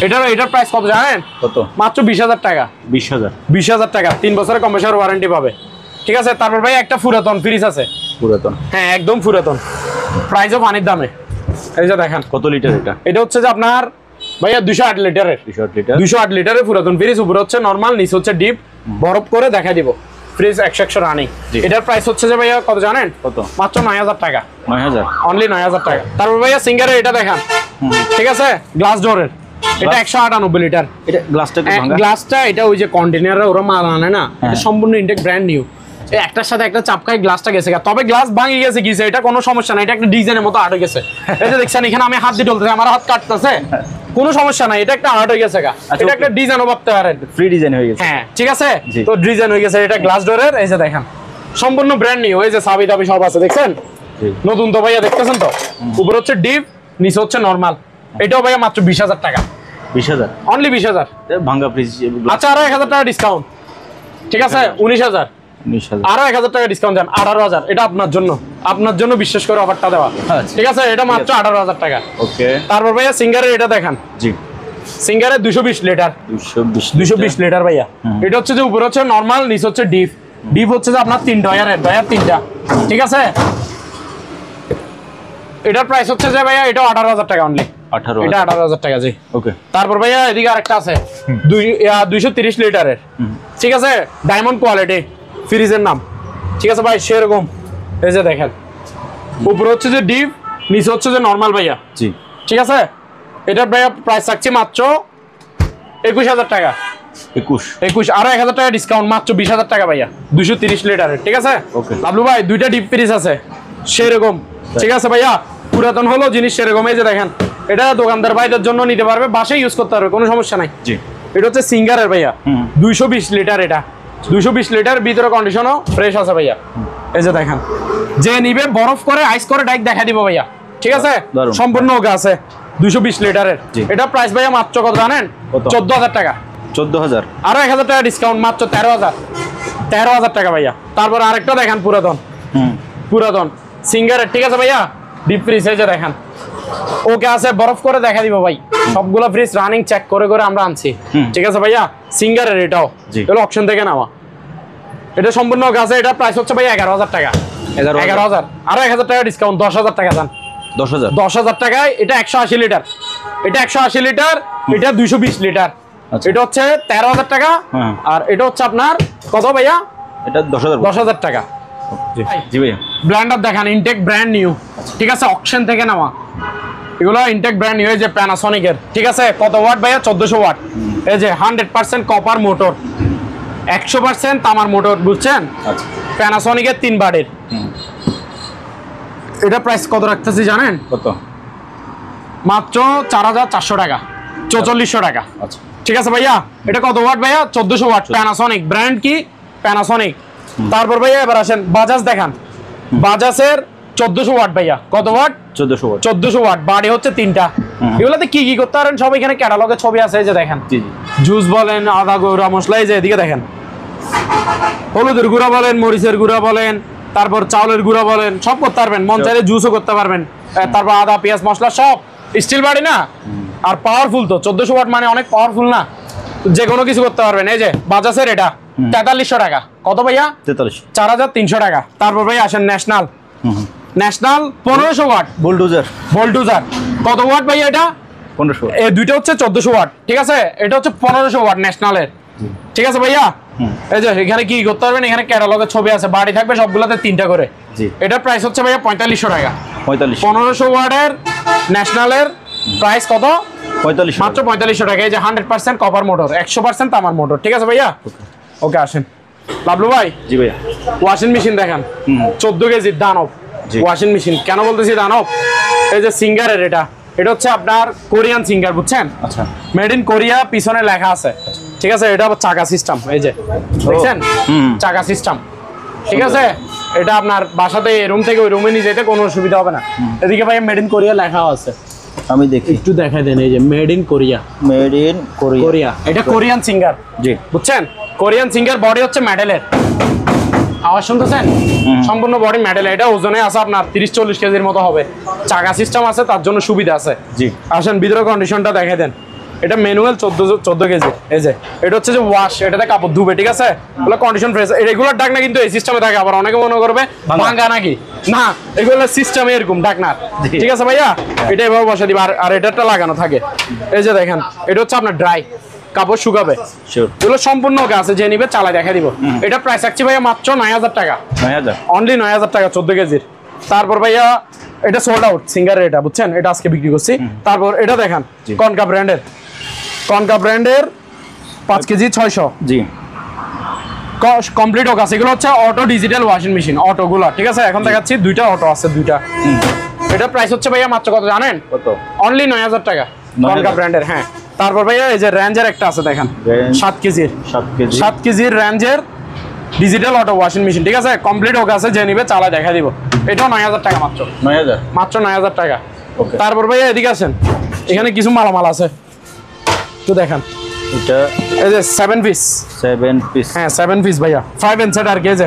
[SPEAKER 1] এটার প্রাইস কত জানেন? কত? মাত্র 20,000 টাকা। 20,000 টাকা, 3 বছরের কম্প্রেসার ওয়ারেন্টি পাবে। ঠিক আছে? তারপর ভাই একটা পুরাতন ফ্রিজ আছে। হ্যাঁ, একদম পুরাতন, প্রাইসও পানির দামে। এই যে দেখেন,
[SPEAKER 2] কত লিটার এটা?
[SPEAKER 1] এটা হচ্ছে যে আপনার ভাইয়া 208 লিটারের। 208 লিটারের পুরাতন ফ্রিজ। উপরে হচ্ছে নরমাল, নিচে হচ্ছে ডিপ, বরফ করে দেখা দিব। Fridge 100 running. এটার প্রাইস হচ্ছে যে ভাইয়া কত জানেন? কত? মাত্র 9,000 টাকা। 9,000? অনলি 9,000 টাকা। তারপর ভাইয়া সিঙ্গারের এটা দেখান। ঠিক আছে? গ্লাস ডোরের, এটা 198 লিটার।
[SPEAKER 2] এটা
[SPEAKER 1] গ্লাসটা এটা ওই যে কন্টেনারে ওরা মাল আনে না, এটা সম্পূর্ণ ইনটেক, ব্র্যান্ড নিউ। একটার সাথে একটা চাপকায় গ্লাসটা গেছে, তবে গ্লাস ভাঙি গেছে, এটা কোনো সমস্যা না। এটা একটা ডিজাইনের মতো আর্ট হয়ে গেছে। এই যে দেখছেন, এখানে আমি হাত দিয়ে ঢলতেছি, আমার হাত কাটতেছে, কোনো সমস্যা নাই। এটা একটা আর্ট হয়ে গেছে, এটা একটা ডিজাইনও ভাবতে পারেন,
[SPEAKER 2] ফ্রি ডিজাইন হয়ে গেছে।
[SPEAKER 1] হ্যাঁ, ঠিক আছে? তো ডিজাইন হয়ে গেছে, এটা গ্লাস ডোরের। এই যে দেখেন, সম্পূর্ণ ব্র্যান্ড নিউ। এই যে চাবি টাবি সব আছে, দেখছেন? নতুন তো ভাইয়া, দেখতেছেন তো? উপরে হচ্ছে ডিপ, নিচে হচ্ছে নরমাল। এটাও ভাইয়া মাত্র 20,000 টাকা।
[SPEAKER 2] 20,000?
[SPEAKER 1] অনলি 20,000।
[SPEAKER 2] ভাঙ্গা ফ্রিজ।
[SPEAKER 1] আচ্ছা, আরো 1,000 টাকা ডিসকাউন্ট। ঠিক আছে? 19,000। আরো 1,000 টাকা ডিসকাউন্ট দেন, 18,000। এটা আপনার জন্য বিশেষ করে অফারটা দেওয়া। ঠিক আছে? এটা মাত্র 18,000 টাকা। ওকে। তারপর ভাইয়া সিঙ্গারের এটা দেখান। সিঙ্গারের 220 লিটার। 220 লিটার ভাইয়া। এটা হচ্ছে যে উপরে হচ্ছে নরমাল, নিচে হচ্ছে ডিপ হচ্ছে যে আপনার 3 টায়ারের, 3টা। ঠিক আছে? এটার প্রাইস হচ্ছে যে ভাইয়া, এটা 18,000 টাকা অনলি। 18,000 টাকা। জি। ওকে। তারপর ভাইয়া এদিকে আরেকটা আছে 230 লিটারের। ঠিক আছে? ডায়মন্ড কোয়ালিটি ফ্রিজের নাম। ঠিক আছে ভাই? সেরকম। এই যে দেখেন, উপরে হচ্ছে যে ডিপ, নিচে হচ্ছে যে নরমাল ভাইয়া। ঠিক আছে? এটার ভাইয়া প্রাইস থাকছে মাত্র 21,000 টাকা। 21। আরো 1,000 টাকা ডিসকাউন্ট, মাত্র 20,000 টাকা ভাইয়া। 230 লিটারের। ঠিক আছে? লাভলু ভাই, দুইটা ডিপ ফ্রিজ আছে সেরকম। ঠিক আছে ভাইয়া? পুরাতন হলো জিনিস সেরকম। এই যে দেখেন, এটা দোকানদার ভাইদের জন্য নিতে পারবে, বাসায় ইউজ করতে পারবে, কোনো সমস্যা নাই।
[SPEAKER 2] জি,
[SPEAKER 1] এটা হচ্ছে সিঙ্গারের ভাইয়া, 220 লিটার। এটা 220 লিটার, ভিতরে কন্ডিশনও ফ্রেশ আছে ভাইয়া। এই যে দেখেন, যে নিবে বরফ করে আইস করে ডাইরেক্ট দেখা দিব ভাইয়া, ঠিক আছে? সম্পূর্ণ ওকে আছে, 220 লিটারের। এটা প্রাইস ভাইয়া মাত্র কত জানেন? 14,000 টাকা।
[SPEAKER 2] 14,000,
[SPEAKER 1] আরো 1,000 টাকা ডিসকাউন্ট, মাত্র 13,000 টাকা ভাইয়া। তারপর আরেকটা দেখেন, পুরাতন সিঙ্গারের, ঠিক আছে ভাইয়া, ডিপ ফ্রিজ। এই যে দেখেন, ওকে আছে, বরফ করে দেখা দিব ভাই। সবগুলো ফ্রিজ রানিং চেক করে করে আমরা আনছি, ঠিক আছে ভাইয়া? সিঙ্গারের এটাও এগুলো অপশন থেকে নেওয়া। এটা সম্পূর্ণ ওকে আছে। এটা প্রাইস হচ্ছে ভাই 11,000 টাকা। 11,000, আরো 1,000 টাকা ডিসকাউন্ট, 10,000 টাকা যান। 10,000 টাকায় এটা 180 লিটার। এটা 180 লিটার, এটা 220 লিটার। এটা হচ্ছে 13,000 টাকা। আর এটা হচ্ছে আপনার কত ভাইয়া?
[SPEAKER 2] এটা
[SPEAKER 1] 10,000 টাকা।
[SPEAKER 2] জি ভাইয়া।
[SPEAKER 1] ব্লেন্ডার দেখান, ইনটেক ব্র্যান্ড নিউ, ঠিক আছে? অকশন থেকে নেওয়া এগুলো, ইনটেক ব্র্যান্ড নিউ। এই যে প্যানাসোনিকের, ঠিক আছে? কত ওয়াট ভাইয়া? 1400 ওয়াট। এই যে 100% কপার মোটর, 100% তামার মোটর, বুঝছেন? প্যানাসোনিকের 3 বারের। এটা প্রাইস কত রাখতেছি জানেন?
[SPEAKER 2] কত?
[SPEAKER 1] মাত্র 4,400 টাকা, 4,400 টাকা।
[SPEAKER 2] আচ্ছা,
[SPEAKER 1] ঠিক আছে ভাইয়া? এটা কত ওয়াট ভাইয়া? 1400 ওয়াট। প্যানাসোনিক ব্র্যান্ড কি? প্যানাসোনিক। তারপর ভাইয়া এবার আসেন বাজাজ দেখান। বাজাজের 1400 ওয়াট ভাইয়া। কত ওয়াট?
[SPEAKER 2] 1400 ওয়াট।
[SPEAKER 1] 1400 ওয়াট। বাড়ি হচ্ছে 3টা। এগুলাতে কি কি করতে পারেন সব এখানে ক্যাটালগে ছবি আছে, এই যে দেখেন। জুস বলেন, আদা গুঁড়া মশলা, এই যে এদিকে দেখেন, হলুদের গুঁড়া বলেন, মরিচের গুঁড়া বলেন, তারপর চাউলের গুঁড়া বলেন, সব করতে পারবেন। মন চাইলে জুসও করতে পারবেন। তারপর আদা পেঁয়াজ মশলা সব। স্টিল বাড়ি না, আর পাওয়ারফুল তো। 1400 ওয়াট মানে অনেক পাওয়ারফুল না? যে কোনো কিছু করতে পারবেন। এই যে বাজাজের এটা 4300 টাকা। কত ভাইয়া? 4,300 টাকা। তারপর ভাই আসেন ন্যাশনাল। 1500 watt bulldozer. কত ওয়াট ভাইয়া? এটা
[SPEAKER 2] 1500।
[SPEAKER 1] এই দুইটা হচ্ছে 1400 ওয়াট, ঠিক আছে? এটা হচ্ছে 1500 ওয়াট ন্যাশনালের, ঠিক আছে ভাইয়া? এই যে এখানে কি করতে পারবেন, এখানে ক্যাটালগের ছবি আছে, বাড়ি থাকবে সবগুলোতে 3টা করে। এটা প্রাইস হচ্ছে ভাইয়া 4500 টাকা। 1500 ওয়াটের ন্যাশনালের প্রাইস কত?
[SPEAKER 2] 45,
[SPEAKER 1] মাত্র 4500 টাকা। এই যে 100% কপার মোটর, 100% তামার মোটর, ঠিক আছে ভাইয়া? ওকে আসেন লাভলু ভাই।
[SPEAKER 2] জি ভাইয়া।
[SPEAKER 1] ওয়াশিং মেশিন দেখান, 14 কেজির দানব ওয়াশিং মেশিন। কেন বলতেছি দানব? এই যে সিঙ্গারের, এটা হচ্ছে আপনার কোরিয়ান সিঙ্গার, বুঝছেন?
[SPEAKER 2] আচ্ছা,
[SPEAKER 1] মেড ইন কোরিয়া, পিছনে লেখা আছে, ঠিক আছে? এটা চাকা সিস্টেম, এই যে দেখছেন, চাকা সিস্টেম, ঠিক আছে? এটা আপনার বাসাতে রুম থেকে ওই রুমে নিয়ে যেতে কোনো অসুবিধা হবে না। এদিকে ভাই মেড ইন কোরিয়া লেখা আছে,
[SPEAKER 2] আমি দেখি,
[SPEAKER 1] একটু দেখাই দেন। এই যে মেড ইন কোরিয়া, কোরিয়া। এটা কোরিয়ান সিঙ্গার,
[SPEAKER 2] জি,
[SPEAKER 1] বুঝছেন? Korean singer. বডি হচ্ছে মেটালের, আওয়াজ শুনতেছেন? সম্পূর্ণ বডি মেটাল। এটা ওজনে আছে আপনার 30-40 কেজির মতো হবে। চাকা সিস্টেম আছে, তার জন্য সুবিধা আছে।
[SPEAKER 2] জি,
[SPEAKER 1] আসেন ভিতরে কন্ডিশনটা দেখাই দেন। এটা ম্যানুয়াল 14 কেজি। এই যে এটা হচ্ছে যে ওয়াশ, এটাতে কাপড় ধুবে, ঠিক আছে? এগুলো কন্ডিশন ফ্রেশ। রেগুলার ডাকনা কিন্তু এই সিস্টেমে থাকে। আবার অনেকে মনে করবে ভাঙা নাকি, না, এগুলো সিস্টেমে এরকম ডাকনা, ঠিক আছে ভাইয়া? এটা এভাবে বসে দিবে, আর এটাটা লাগানো থাকে। এই যে দেখেন, এটা হচ্ছে আপনার ড্রাই, কাপড় শুকাবে। এগুলো সম্পূর্ণ ওকে আছে, যে নিবে চালাই দেখা দিব। এটা প্রাইস রাখছি ভাইয়া মাত্র 9,000 টাকা। 9,000 অনলি, 9,000 টাকা 14 কেজির। তারপর ভাইয়া এটা সোল্ড আউট সিঙ্গারের, এটা বুঝছেন? এটা আজকে বিক্রি করছি। তারপর এটা দেখেন, কনকা ব্র্যান্ডের 5 কেজি 600।
[SPEAKER 2] জি,
[SPEAKER 1] কমপ্লিট ওকে আছে। এগুলো হচ্ছে অটো ডিজিটাল ওয়াশিং মেশিন, অটোগুলো, ঠিক আছে? এখন দেখাচ্ছি, 2টা অটো আছে, 2টা। এটা প্রাইস হচ্ছে ভাইয়া মাত্র কত জানেন? কত? অনলি 9,000 টাকা, কনকা ব্র্যান্ডের। হ্যাঁ, তারপর ভাইয়া এই যে রেঞ্জের একটা আছে দেখেন, 7 কেজির রেঞ্জের ডিজিটাল অটো ওয়াশিং মেশিন, ঠিক আছে? কমপ্লিট ওকে আছে, যে নিবে চালা দেখা দিব। এটাও 9,000 টাকা মাত্র। 9,000 টাকা। তারপর ভাইয়া এদিকে আসেন, এখানে কিছু মালামাল আছে, তো দেখেন। এটা এই যে 7 পিস। হ্যাঁ, 7 পিস ভাইয়া, 5 and set আর কি। এই যে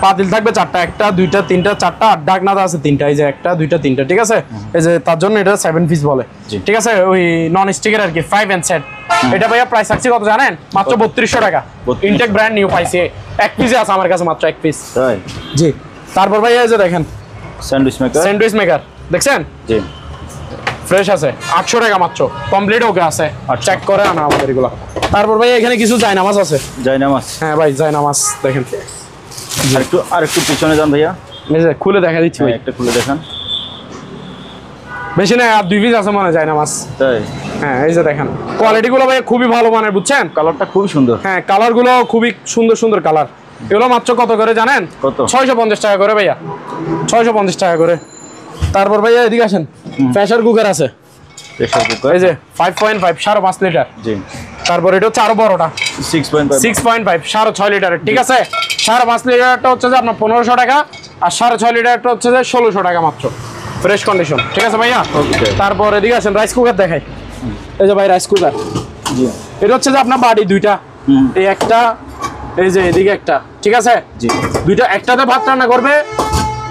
[SPEAKER 1] পাতিল থাকবে 4টা, 1টা 2টা 3টা 4টা, আর ডাকনাটা আছে 3টা। এই যে 1টা 2টা 3টা, ঠিক আছে? এই যে তার জন্য এটা 7 পিস বলে, ঠিক আছে? ওই নন স্টিকের আর কি, 5 and set। এটা ভাইয়া প্রাইস রাখছি কত জানেন? মাত্র 3200 টাকা। ইনটেক ব্র্যান্ড নিউ পাইছি। 1 পিস আছে আমার কাছে, মাত্র 1 পিস। জি। তারপর ভাইয়া এই যে দেখেন, স্যান্ডউইচ মেকার দেখছেন? জি, ফ্রেশ আছে, 800 টাকা মাত্র। কমপ্লিট ওকে আছে, চেক করে আনা আমাদের এগুলো। তারপর ভাই এখানে কিছু জায়নামাজ আছে।
[SPEAKER 2] হ্যাঁ ভাই,
[SPEAKER 1] জায়নামাজ দেখেন।
[SPEAKER 2] আরেকটু পিছনে যান ভাইয়া,
[SPEAKER 1] এই যে খুলে দেখা দিচ্ছি ভাই,
[SPEAKER 2] একটা খুলে দেখান।
[SPEAKER 1] বেশি না, আর 2 পিস আছে মনে হয় জায়নামাজ। তাই? হ্যাঁ, এই যে দেখেন, কোয়ালিটি গুলো ভাই খুবই ভালো মানের, বুঝছেন?
[SPEAKER 2] কালারটা খুবই সুন্দর।
[SPEAKER 1] হ্যাঁ, কালার গুলো খুবই সুন্দর কালার। এগুলো মাত্র কত করে জানেন? কত? 650 টাকা করে ভাইয়া, 650 টাকা করে। তারপর ভাইয়া এদিকে আসেন, প্রেসার কুকার আছে,
[SPEAKER 2] প্রেসার কুকার
[SPEAKER 1] এই যে 5.5 5.5 লিটার।
[SPEAKER 2] জি।
[SPEAKER 1] তারপর এটা হচ্ছে আরো বড়টা
[SPEAKER 2] 6.5
[SPEAKER 1] 6.5 6.5 লিটারের, ঠিক আছে। 5.5 লিটারটা হচ্ছে যে আপনার 1500 টাকা, আর 6.5 লিটারটা হচ্ছে যে 1600 টাকা মাত্র, ফ্রেশ কন্ডিশন, ঠিক আছে ভাইয়া।
[SPEAKER 2] ওকে।
[SPEAKER 1] তারপর এদিকে আসেন, রাইস কুকার দেখাই, এই যে ভাই রাইস কুকার।
[SPEAKER 2] জি।
[SPEAKER 1] এটা হচ্ছে যে আপনার বাড়ি দুইটা, এই একটা, এই যে এদিকে একটা, ঠিক আছে।
[SPEAKER 2] জি।
[SPEAKER 1] দুইটা, একটাতে ভাত রান্না করবে,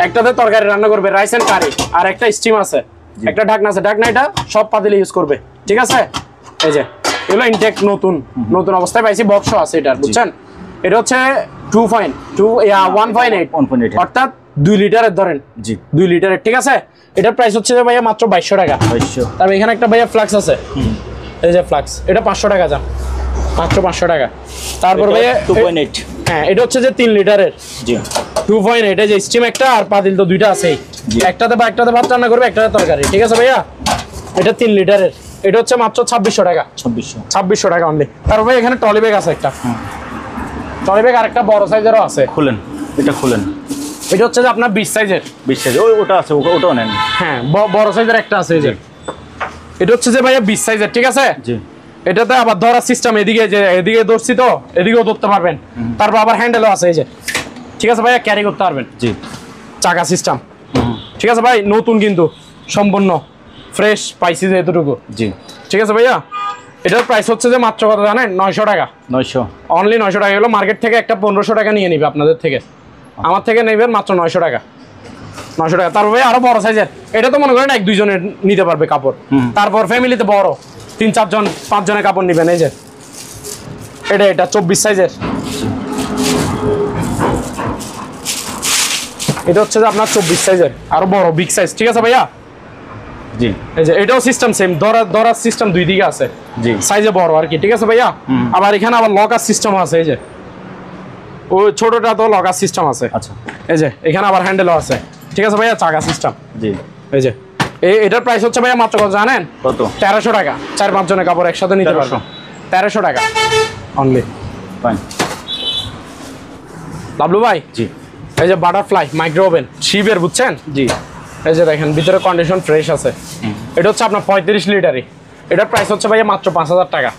[SPEAKER 1] একটাতে তরকারি রান্না করবে, রাইস এন্ড কারি, আর একটা স্টিম আছে, একটা ঢাকনা আছে, ঢাকনা এটা সব পাতিলে ইউজ করবে, ঠিক আছে। এই যে এগুলো ইনটেক নতুন নতুন অবস্থায় পাইছি, বক্স আছে এটার, বুঝছেন। এটা হচ্ছে 1.8 অর্থাৎ 2 লিটারের ধরেন,
[SPEAKER 2] জি
[SPEAKER 1] 2 লিটারের, ঠিক আছে। এটার প্রাইস হচ্ছে যে ভাইয়া মাত্র 2200 টাকা।
[SPEAKER 2] 2200।
[SPEAKER 1] তারপর এখানে একটা ভাইয়া ফ্লাক্স আছে, এই যে ফ্লাক্স, এটা 500 টাকা যান, মাত্র 500 টাকা। তারপর ভাইয়া
[SPEAKER 2] 2.8।
[SPEAKER 1] হ্যাঁ, এটা হচ্ছে যে 3 লিটারের,
[SPEAKER 2] জি
[SPEAKER 1] 2.8, এই যে স্টিম একটা আর পাতিল তো দুইটা আছেই, একটাতে ভাত রান্না করবে, একটাতে তরকারি, ঠিক আছে ভাইয়া। এটা 3 লিটারের, এটা হচ্ছে মাত্র 2600 টাকা, 2600 টাকা অনলি। তারপর ভাই এখানে টলি ব্যাগ আছে একটা, টলি ব্যাগ আরেকটা বড় সাইজেরও আছে,
[SPEAKER 2] খুলেন, এটা খুলেন।
[SPEAKER 1] এটা হচ্ছে যে আপনার 20 সাইজের,
[SPEAKER 2] 20 সাইজ, ওটা আছে, ওটাও নেন।
[SPEAKER 1] হ্যাঁ বড় সাইজের একটা আছে, এই যে এটা হচ্ছে যে ভাইয়া 20 সাইজের, ঠিক আছে।
[SPEAKER 2] জি।
[SPEAKER 1] এটাতে আবার ধরার সিস্টেম, এদিকে যে এদিকে ধরছি তো এদিকেও ধরতে পারবেন, তারপর আবার হ্যান্ডেলও আছে, এই যে, ঠিক আছে ভাইয়া, ক্যারি করতে পারবেন।
[SPEAKER 2] জি।
[SPEAKER 1] চাকা সিস্টেম, ঠিক আছে ভাই, নতুন কিন্তু সম্পূর্ণ ফ্রেশ পাইছি যে এতটুকু।
[SPEAKER 2] জি।
[SPEAKER 1] ঠিক আছে ভাইয়া, এটার প্রাইস হচ্ছে যে মাত্র কত জানেন? 900 টাকা,
[SPEAKER 2] 900
[SPEAKER 1] অনলি 900 টাকা। এগুলো মার্কেট থেকে একটা 1500 টাকা নিয়ে নিবে আপনাদের থেকে, আমার থেকে নেবেন মাত্র 900 টাকা, 900 টাকা। তারপর ভাই আরো বড় সাইজের, এটা তো মনে করেন 1-2 জনের নিতে পারবে কাপড়। তারপর ফ্যামিলিতে বড় 3-4 জন 5 জনের কাপড় নিবেন, এই যে এটা 24 সাইজের, এটা হচ্ছে যে আপনার 24 সাইজের, আরো বড় বিগ সাইজ, ঠিক আছে ভাইয়া।
[SPEAKER 2] জি।
[SPEAKER 1] এই যে এটাও সিস্টেম সেম, ধরার সিস্টেম দুই দিকে আছে,
[SPEAKER 2] জি।
[SPEAKER 1] সাইজে বড় আর কি, ঠিক আছে ভাইয়া। আবার এখানে আবার লকার সিস্টেম আছে, এই যে ওই ছোটটা তো লকার সিস্টেম আছে।
[SPEAKER 2] আচ্ছা।
[SPEAKER 1] এই যে এখানে আবার হ্যান্ডেলও আছে, ঠিক আছে ভাইয়া, চাকা সিস্টেম।
[SPEAKER 2] জি।
[SPEAKER 1] এই যে এটার প্রাইস হচ্ছে ভাইয়া মাত্র কত জানেন?
[SPEAKER 2] কত?
[SPEAKER 1] 1300 টাকা, 4-5 জনের কাপড় একসাথে নিতে পারবেন, 1300 টাকা অনলি।
[SPEAKER 2] ফাইন।
[SPEAKER 1] লাভলু ভাই,
[SPEAKER 2] জি।
[SPEAKER 1] এই যে বাটারফ্লাই মাইক্রো ওভেন শিবের, বুঝছেন?
[SPEAKER 2] জি।
[SPEAKER 1] এই যে দেখেন ভিতরে কন্ডিশন ফ্রেশ আছে, এটা হচ্ছে আপনার 35 লিটারই, এটার প্রাইস হচ্ছে ভাইয়া মাত্র 5000 টাকা,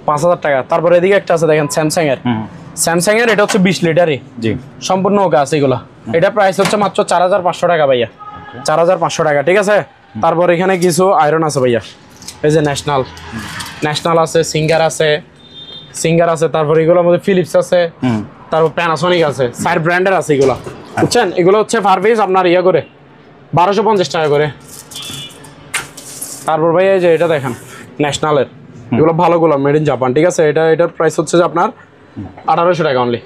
[SPEAKER 1] 5000 টাকা। তারপর এদিকে একটা আছে দেখেন স্যামসাং এর, স্যামসাং এর, এটা হচ্ছে 20 লিটারই,
[SPEAKER 2] জি।
[SPEAKER 1] সম্পূর্ণ ওকে আছে এগুলো। এটা প্রাইস হচ্ছে মাত্র 4500 টাকা ভাইয়া, 4500 টাকা, ঠিক আছে। তারপর এখানে কিছু আয়রন আছে ভাইয়া, এই যে ন্যাশনাল আছে, সিঙ্গার আছে, তারপর এগুলোর মধ্যে ফিলিপস আছে, তারপর প্যানাসোনিক আছে, 4 ব্র্যান্ডের আছে এগুলো, বুঝছেন। এগুলো হচ্ছে পার পিস আপনার ইয়ে করে 1250 টাকা করে। তারপর ভাই এই যে এটা দেখেন ন্যাশনালের, এগুলো ভালোগুলো মেড ইন জাপান, ঠিক আছে। এটার প্রাইস হচ্ছে যে আপনার 1800 টাকা অনলি।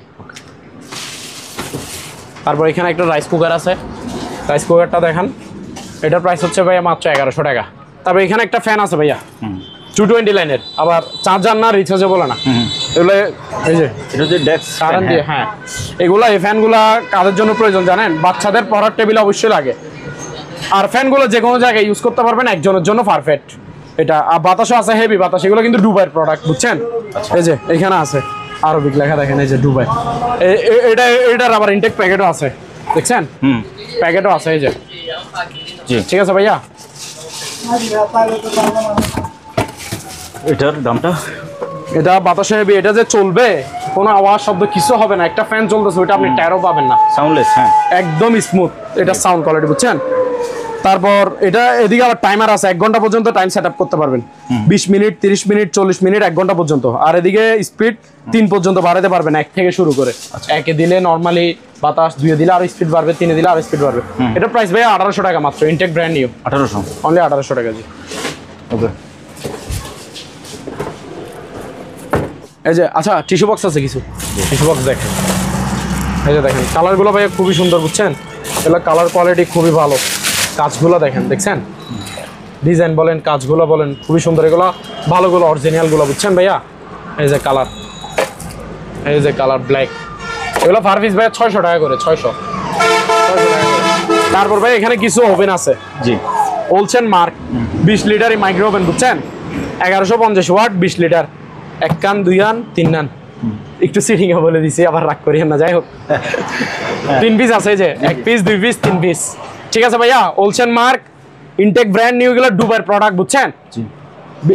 [SPEAKER 1] তারপর এখানে একটা রাইস কুকার আছে, রাইস কুকারটা দেখেন, এটার প্রাইস হচ্ছে ভাইয়া মাত্র 1100 টাকা। তারপর এখানে একটা ফ্যান আছে ভাইয়া, 220 লাইনের, আবার চার্জার না, রিচার্জেবল না, এগুলো এই যে
[SPEAKER 2] এটা যে ডেস্ক
[SPEAKER 1] কারেন্ট দিয়ে, হ্যাঁ এগুলা, এই ফ্যানগুলা কাদের জন্য প্রয়োজন জানেন? বাচ্চাদের পড়ার টেবিল অবশ্যই লাগে, আর ফ্যানগুলো যে কোনো জায়গায় ইউজ করতে পারবেন, একজনের জন্য পারফেক্ট এটা। আর বাতাসও আছে, হেভি বাতাস, এগুলো কিন্তু ডুবাইয়ের প্রোডাক্ট, বুঝছেন। এই যে এখানে আছে আরবিক লেখা দেখেন, এই যে ডুবাই, এটার আবার ইনটেক প্যাকেটও আছে, দেখছেন, প্যাকেটও আছে, এই যে।
[SPEAKER 2] জি।
[SPEAKER 1] ঠিক আছে ভাইয়া,
[SPEAKER 2] এটার দামটা?
[SPEAKER 1] এটা বাতাসে হেভি, এটা যে চলবে কোনো আওয়াজ শব্দ কিছু হবে না, একটা ফ্যান চলতেছে ওইটা আপনি ট্যারও পাবেন না,
[SPEAKER 2] সাউন্ডলেস, হ্যাঁ
[SPEAKER 1] একদম স্মুথ এটা সাউন্ড কোয়ালিটি, বুঝছেন। তারপর এটা এদিকে আবার টাইমার আছে, 1 ঘন্টা পর্যন্ত টাইম সেট আপ করতে পারবেন, 20 মিনিট, 30 মিনিট, 40 মিনিট, 1 ঘন্টা পর্যন্ত। আর এদিকে স্পিড 3 পর্যন্ত বাড়াতে পারবেন, 1 থেকে শুরু করে। 1-এ দিলে নর্মালি বাতাস, 2-এ দিলে আরো স্পিড বাড়বে, 3-এ দিলে আরো স্পিড বাড়বে। এটা প্রাইস ভাই 1800 টাকা মাত্র, ইনটেক ব্র্যান্ড নিউ,
[SPEAKER 2] 1800
[SPEAKER 1] অনলি 1800 টাকা। জি,
[SPEAKER 2] ওকে।
[SPEAKER 1] এই যে আচ্ছা টিস্যু বক্স আছে কিছু, টিস্যু বক্স দেখেন, এই যে দেখেন কালারগুলো ভাই খুবই সুন্দর, বুঝছেন, এগুলো কালার কোয়ালিটি খুবই ভালো, কাজগুলো দেখেন, দেখছেন, ডিজাইন বলেন, কাজগুলো বলেন, খুবই সুন্দর, এগুলো ভালোগুলো, অরিজিনালগুলো, বুঝছেন ভাইয়া। এই যে কালার, এই যে কালার ব্ল্যাক, এগুলো পার পিস ভাই 600 টাকা করে, 600 টাকা করে। তারপর ভাই এখানে কিছু ওভেন আছে,
[SPEAKER 2] জি,
[SPEAKER 1] ওলসেন মার্ক 20 লিটারই মাইক্রো ওভেন, বুঝছেন, 1150 ওয়াট, 20 লিটার, 1 কান 2 কান 3 কান, একটু সিটিং বলে দিছি, আবার রাগ করিয়েন না, যাই হোক 3 পিস আছে, যে 1 পিস 2 পিস 3 পিস, ঠিক আছে ভাইয়া, Olsenmark intact brand new, এগুলো ডুবাইয়ের প্রোডাক্ট, বুঝছেন?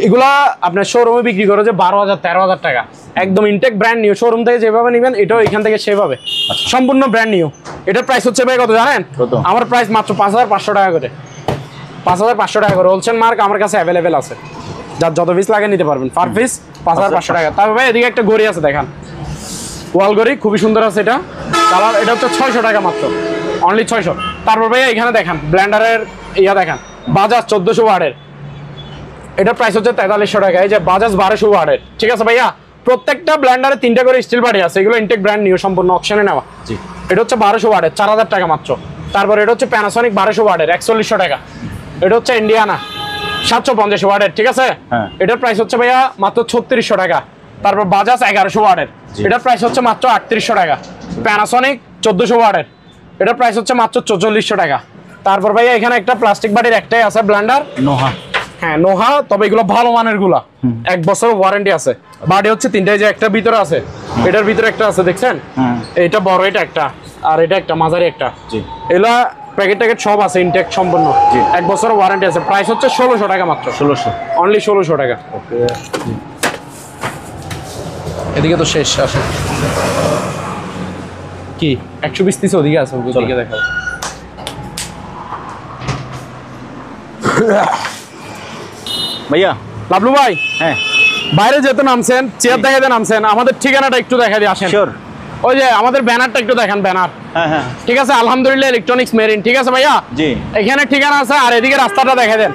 [SPEAKER 1] এগুলা আপনার শোরুমে বিক্রি করে যে 12,000 13,000 টাকা, একদম ইনটেক ব্র্যান্ড নিউ। শোরুম থেকে যেভাবে নেবেন এটাও এখান থেকে সেভাবে সম্পূর্ণ ব্র্যান্ড নিউ। এটার প্রাইস হচ্ছে ভাই কত জানেন? আমার প্রাইস মাত্র 5,500 টাকা করে, 5,500 টাকা করে। ওলসেন মার্ক আমার কাছে অ্যাভেলেবেল আছে, যার যত পিস লাগে নিতে পারবেন, পার পিস 5,500 টাকা। তারপর ভাই এদিকে একটা ঘড়ি আছে দেখেন, ওয়াল ঘড়ি, খুবই সুন্দর আছে এটা, কালার। এটা হচ্ছে 600 টাকা মাত্র, অনলি 600। তারপর ভাই এখানে দেখেন ব্লেন্ডারের ইয়া দেখেন, বাজাজ 1400 ওয়াটের, এটার প্রাইস হচ্ছে 4300 টাকা। এই যে বাজাজ 1200 ওয়াটের, ঠিক আছে ভাইয়া। প্রত্যেকটা ব্লেন্ডারে 3টা করে স্টিল বাড়ি আছে, এগুলো ইনটেক ব্র্যান্ড নিউ, সম্পূর্ণ অপশনে নেওয়া। এটা হচ্ছে 1200 ওয়াটের, 4000 টাকা মাত্র। তারপর এটা হচ্ছে প্যানাসনিক 1200 ওয়াটের, 4100 টাকা। এটা হচ্ছে ইন্ডিয়ানা 750 ওয়াটের, ঠিক আছে। এটার প্রাইস হচ্ছে ভাইয়া মাত্র 3600 টাকা। তারপর বাজাজ 1100 ওয়াটের, এটার প্রাইস হচ্ছে মাত্র 3800 টাকা। প্যানাসনিক 1400 ওয়াটের, এটার প্রাইস হচ্ছে মাত্র 4400 টাকা। তারপর ভাইয়া এখানে একটা প্লাস্টিক বাটির একটাই আছে ব্লেন্ডার, নোহা। হ্যাঁ নোহা, তবে এগুলো ভালো মানের গুলা, 1 বছর ওয়ারেন্টি আছে। বাটি হচ্ছে 3টাই, যে একটা ভিতরে আছে, এটার ভিতরে একটা আছে দেখছেন, এটা বড়, এটা একটা, আর এটা একটা মাঝারি একটা। এগুলা প্যাকেট ট্যাকেট সব আছে ইনটেক সম্পূর্ণ, 1 বছর ওয়ারেন্টি আছে। প্রাইস হচ্ছে 1600 টাকা মাত্র, 1600, অনলি 1600 টাকা। এদিকে তো শেষ আসে কি 120 পিস ওদিকে আছে, ওদিকে দেখাও।
[SPEAKER 2] ভাইয়া
[SPEAKER 1] লাবলু ভাই,
[SPEAKER 2] হ্যাঁ
[SPEAKER 1] বাইরে যেতে নামছেন, চেয়ার দেখাতে নামছেন, আমাদের ঠিকানাটা একটু দেখা দিয়ে আসেন।
[SPEAKER 2] শিওর।
[SPEAKER 1] ওই যে আমাদের ব্যানারটা একটু দেখেন, ব্যানার।
[SPEAKER 2] হ্যাঁ হ্যাঁ,
[SPEAKER 1] ঠিক আছে, আলহামদুলিল্লাহ ইলেকট্রনিক্স মেরিন, ঠিক আছে ভাইয়া।
[SPEAKER 2] জি,
[SPEAKER 1] এখানে ঠিকানা আছে, আর এদিকে রাস্তাটা দেখা দেন।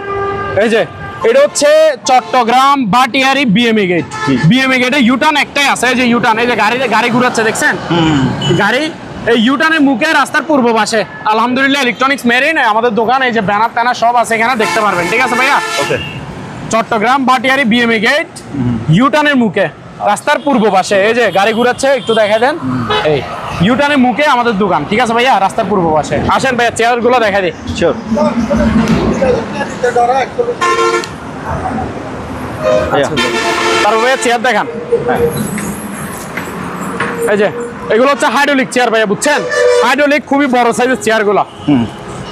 [SPEAKER 1] এই যে এটা হচ্ছে Chittagong Batiari BMA gate. BMA গেটে ইউটার্ন একটাই আছে, এই যে ইউটার্ন, এই যে গাড়ি ঘুরাচ্ছে দেখছেন, গাড়ি। এই ইউটার্নের মুখে রাস্তার পূর্ব পাশে আলহামদুলিল্লাহ ইলেকট্রনিক্স মেরিন, আমাদের দোকান। এই যে ব্যানার ট্যানার সব আছে, এখানে দেখতে পারবেন, ঠিক আছে ভাইয়া।
[SPEAKER 2] ওকে।
[SPEAKER 1] চট্টগ্রাম বাটিয়ারি বিএমএ গেট, ইউটার্নের মুখে রাস্তার পূর্ব পাশে, এই যে গাড়ি ঘুরাচ্ছে, একটু দেখা দেন। এই ইউটার্নের মুখে আমাদের দোকান, ঠিক আছে ভাইয়া, রাস্তার পূর্ব পাশে। আসেন ভাইয়া, চেয়ার গুলো দেখা দিই।
[SPEAKER 2] শিওর।
[SPEAKER 1] তারপর ভাইয়া চেয়ার দেখান। এই যে এগুলো হচ্ছে হাইড্রোলিক চেয়ার ভাইয়া, বুঝছেন? হাইড্রোলিক, খুবই বড় সাইজের চেয়ার গুলা।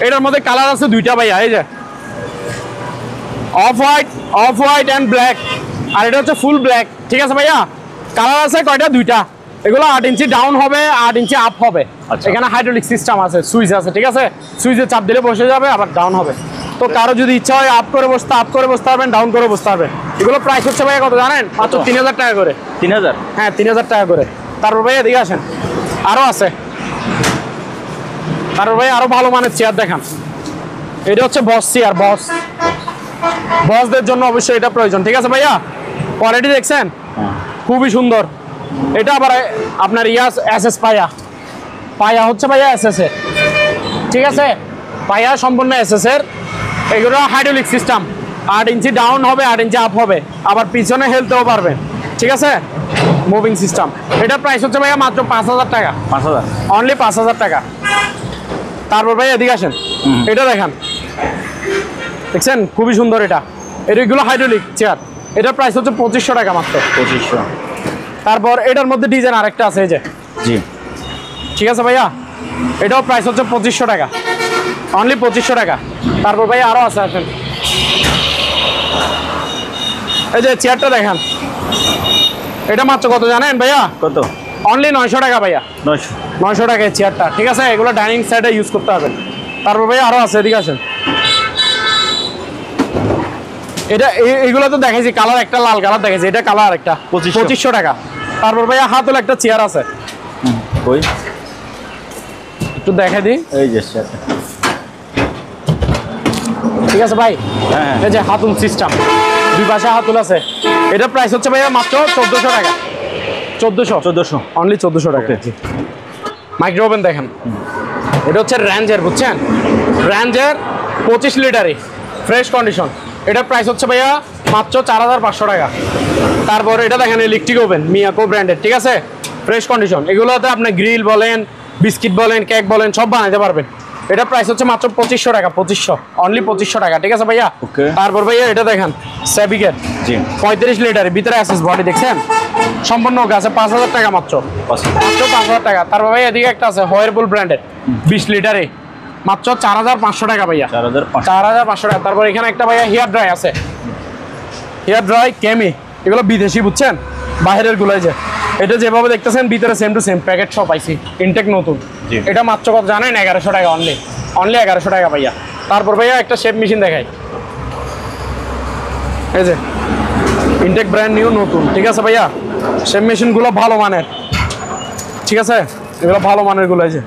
[SPEAKER 1] এটার মধ্যে কালার আছে 2টা ভাইয়া, এই যে অফ হোয়াইট অ্যান্ড ব্ল্যাক, আর এটা হচ্ছে ফুল ব্ল্যাক, ঠিক আছে ভাইয়া। কালার আছে কয়টা? 2টা। এগুলো 8 ইঞ্চি ডাউন হবে, 8 ইঞ্চি আপ হবে। এখানে হাইড্রোলিক সিস্টেম আছে, সুইচ আছে, ঠিক আছে। সুইচে চাপ দিলে বসে যাবে, আবার ডাউন হবে। তো কারো যদি ইচ্ছা হয় আপ করে বসতে পারবেন, ডাউন করে বসতে পারবেন। এগুলো প্রাইস হচ্ছে ভাইয়া কত জানেন? মাত্র 3000 টাকা করে।
[SPEAKER 2] 3000?
[SPEAKER 1] হ্যাঁ 3000 টাকা করে। তারপর ভাইয়া এদিকে আসেন, আরো আছে। তারপর ভাইয়া আরো ভালো মানের চেয়ার দেখান। এটা হচ্ছে বস চেয়ার, বসদের জন্য অবশ্যই এটা প্রয়োজন, ঠিক আছে ভাইয়া। কোয়ালিটি দেখছেন, খুবই সুন্দর। এটা আবার আপনার এসএস পায়া হচ্ছে ভাইয়া এসএস এর, ঠিক আছে। পায়া সম্পূর্ণ এসএস এর। এগুলো হাইড্রোলিক সিস্টেম, 8 ইঞ্চি ডাউন হবে, 8 ইঞ্চি আপ হবে, আবার পিছনে হেলতেও পারবেন, ঠিক আছে। Moving system. এটার প্রাইস হচ্ছে ভাইয়া মাত্র 5000 টাকা,
[SPEAKER 2] 5000,
[SPEAKER 1] অনলি 5000 টাকা। তারপর ভাই এদিকে আসেন, এটা দেখেন, দেখছেন খুবই সুন্দর। এগুলো হাইড্রোলিক চেয়ার, এটার প্রাইস হচ্ছে 2500 টাকা মাত্র,
[SPEAKER 2] 2500।
[SPEAKER 1] তারপর এটার মধ্যে ডিজাইন আরেকটা আছে, এই যে,
[SPEAKER 2] জি,
[SPEAKER 1] ঠিক আছে ভাইয়া। এটাও প্রাইস হচ্ছে 2500 টাকা, অনলি 2500 টাকা। তারপর ভাইয়া আরো আছে, আসেন। এই যে চেয়ারটা দেখেন, এটা মাত্র কত জানেন ভাইয়া?
[SPEAKER 2] কত?
[SPEAKER 1] অনলি 900 টাকা ভাইয়া, 900 টাকা চেয়ারটা, ঠিক আছে। এগুলো ডাইনিং সাইডে ইউজ করতে হবে। তারপর ভাইয়া আরো আছে, এদিকে আসেন। এটা এগুলো তো দেখাইছি, কালার একটা লাল কালার দেখাইছি, এটা কালার একটা 2500 টাকা। তারপর ভাইয়া হাতল একটা চেয়ার আছে,
[SPEAKER 2] কই
[SPEAKER 1] একটু দেখাই দিই।
[SPEAKER 2] এই যে চেয়ারটা,
[SPEAKER 1] ঠিক আছে ভাই।
[SPEAKER 2] হ্যাঁ,
[SPEAKER 1] এই যে হাতুল সিস্টেম, 2 পাশে হাতুল আছে। এটা প্রাইস হচ্ছে ভাইয়া মাত্র 1400 টাকা, 1400, অনলি 1400 টাকা। মাইক্রো ওভেন দেখেন, এটা হচ্ছে রেঞ্জের, বুঝছেন? রেঞ্জের 25 লিটারই, ফ্রেশ কন্ডিশন। এটার প্রাইস হচ্ছে ভাইয়া মাত্র 4500 টাকা। তারপর এটা দেখেন ইলেকট্রিক ওভেন, মিয়াকো ব্র্যান্ডের, ঠিক আছে, ফ্রেশ কন্ডিশন। এগুলোতে আপনি গ্রিল বলেন, বিস্কিট বলেন, কেক বলেন, সব বানাতে পারবেন। এটা প্রাইস হচ্ছে মাত্র 2500 টাকা, 2500, অনলি 2500 টাকা, ঠিক আছে ভাইয়া। তারপর ভাইয়া এটা দেখেন সেভিকের, 35 লিটারের, ভিতরে অ্যাসেস বডি দেখছেন, সম্পূর্ণ আছে, 5000 টাকা মাত্র, 5000 টাকা। তারপর ভাইয়া এদিকে একটা আছে হোয়ারপুল ব্র্যান্ডের, 20 লিটারে, মাত্র 4500 টাকা ভাইয়া। 4500 টাকা। তারপর এখানে একটা ভাইয়া হেয়ার ড্রাই আছে, হেয়ার ড্রাই কেমি, এগুলো বিদেশি বুঝছেন, বাইরের গুলো। যে এটা যেভাবে দেখতেছেন ভিতরে সেম টু সেম প্যাকেট সব পাইছি, ইনটেক নতুন। এটা মাত্র কত জানেন? 1100 টাকা অনলি, 1100 টাকা ভাইয়া। তারপর ভাইয়া একটা শেপ মেশিন দেখাই, এই যে ইনটেক ব্র্যান্ড নিউ নতুন, ঠিক আছে ভাইয়া। শেপ মেশিনগুলো ভালো মানের, ঠিক আছে, এগুলো ভালো মানের গুলো। এই যে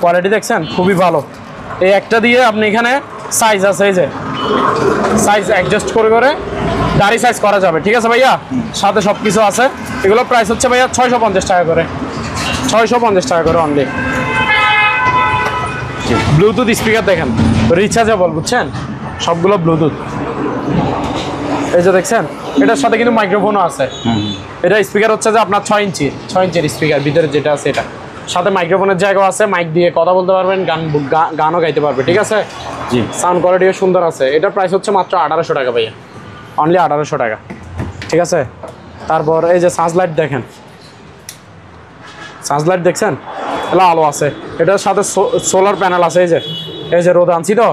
[SPEAKER 1] কোয়ালিটি দেখছেন খুবই ভালো। এই একটা দিয়ে আপনি এখানে সাইজ আছে, এই যে সাইজ অ্যাডজাস্ট করে করে দাড়ি সাইজ করা যাবে, ঠিক আছে ভাইয়া। সাথে সব কিছু আছে। এগুলো প্রাইস হচ্ছে ভাইয়া 650 টাকা করে, 650 টাকা করে অনলি। ব্লুটুথ স্পিকার দেখেন, রিচার্জেবল বুঝছেন, সবগুলো ব্লুটুথ। এই যে দেখছেন, এটার সাথে কিন্তু মাইক্রোফোনও আছে। এটা স্পিকার হচ্ছে যে আপনার 6 ইঞ্চির স্পিকার, ভিতরে যেটা আছে এটা। সাথে মাইক্রোফোনের জায়গাও আছে, মাইক দিয়ে কথা বলতে পারবেন, গানও গাইতে পারবে, ঠিক আছে।
[SPEAKER 2] জি,
[SPEAKER 1] সাউন্ড কোয়ালিটিও সুন্দর আছে। এটার প্রাইস হচ্ছে মাত্র 1800 টাকা ভাইয়া, অনলি 1800 টাকা, ঠিক আছে। তারপর এই যে সার্চ লাইট দেখেন, সার্চ লাইট দেখছেন, এগুলো আলো আছে। এটার সাথে সোলার প্যানেল আছে। এই যে রোদ আনছি তো,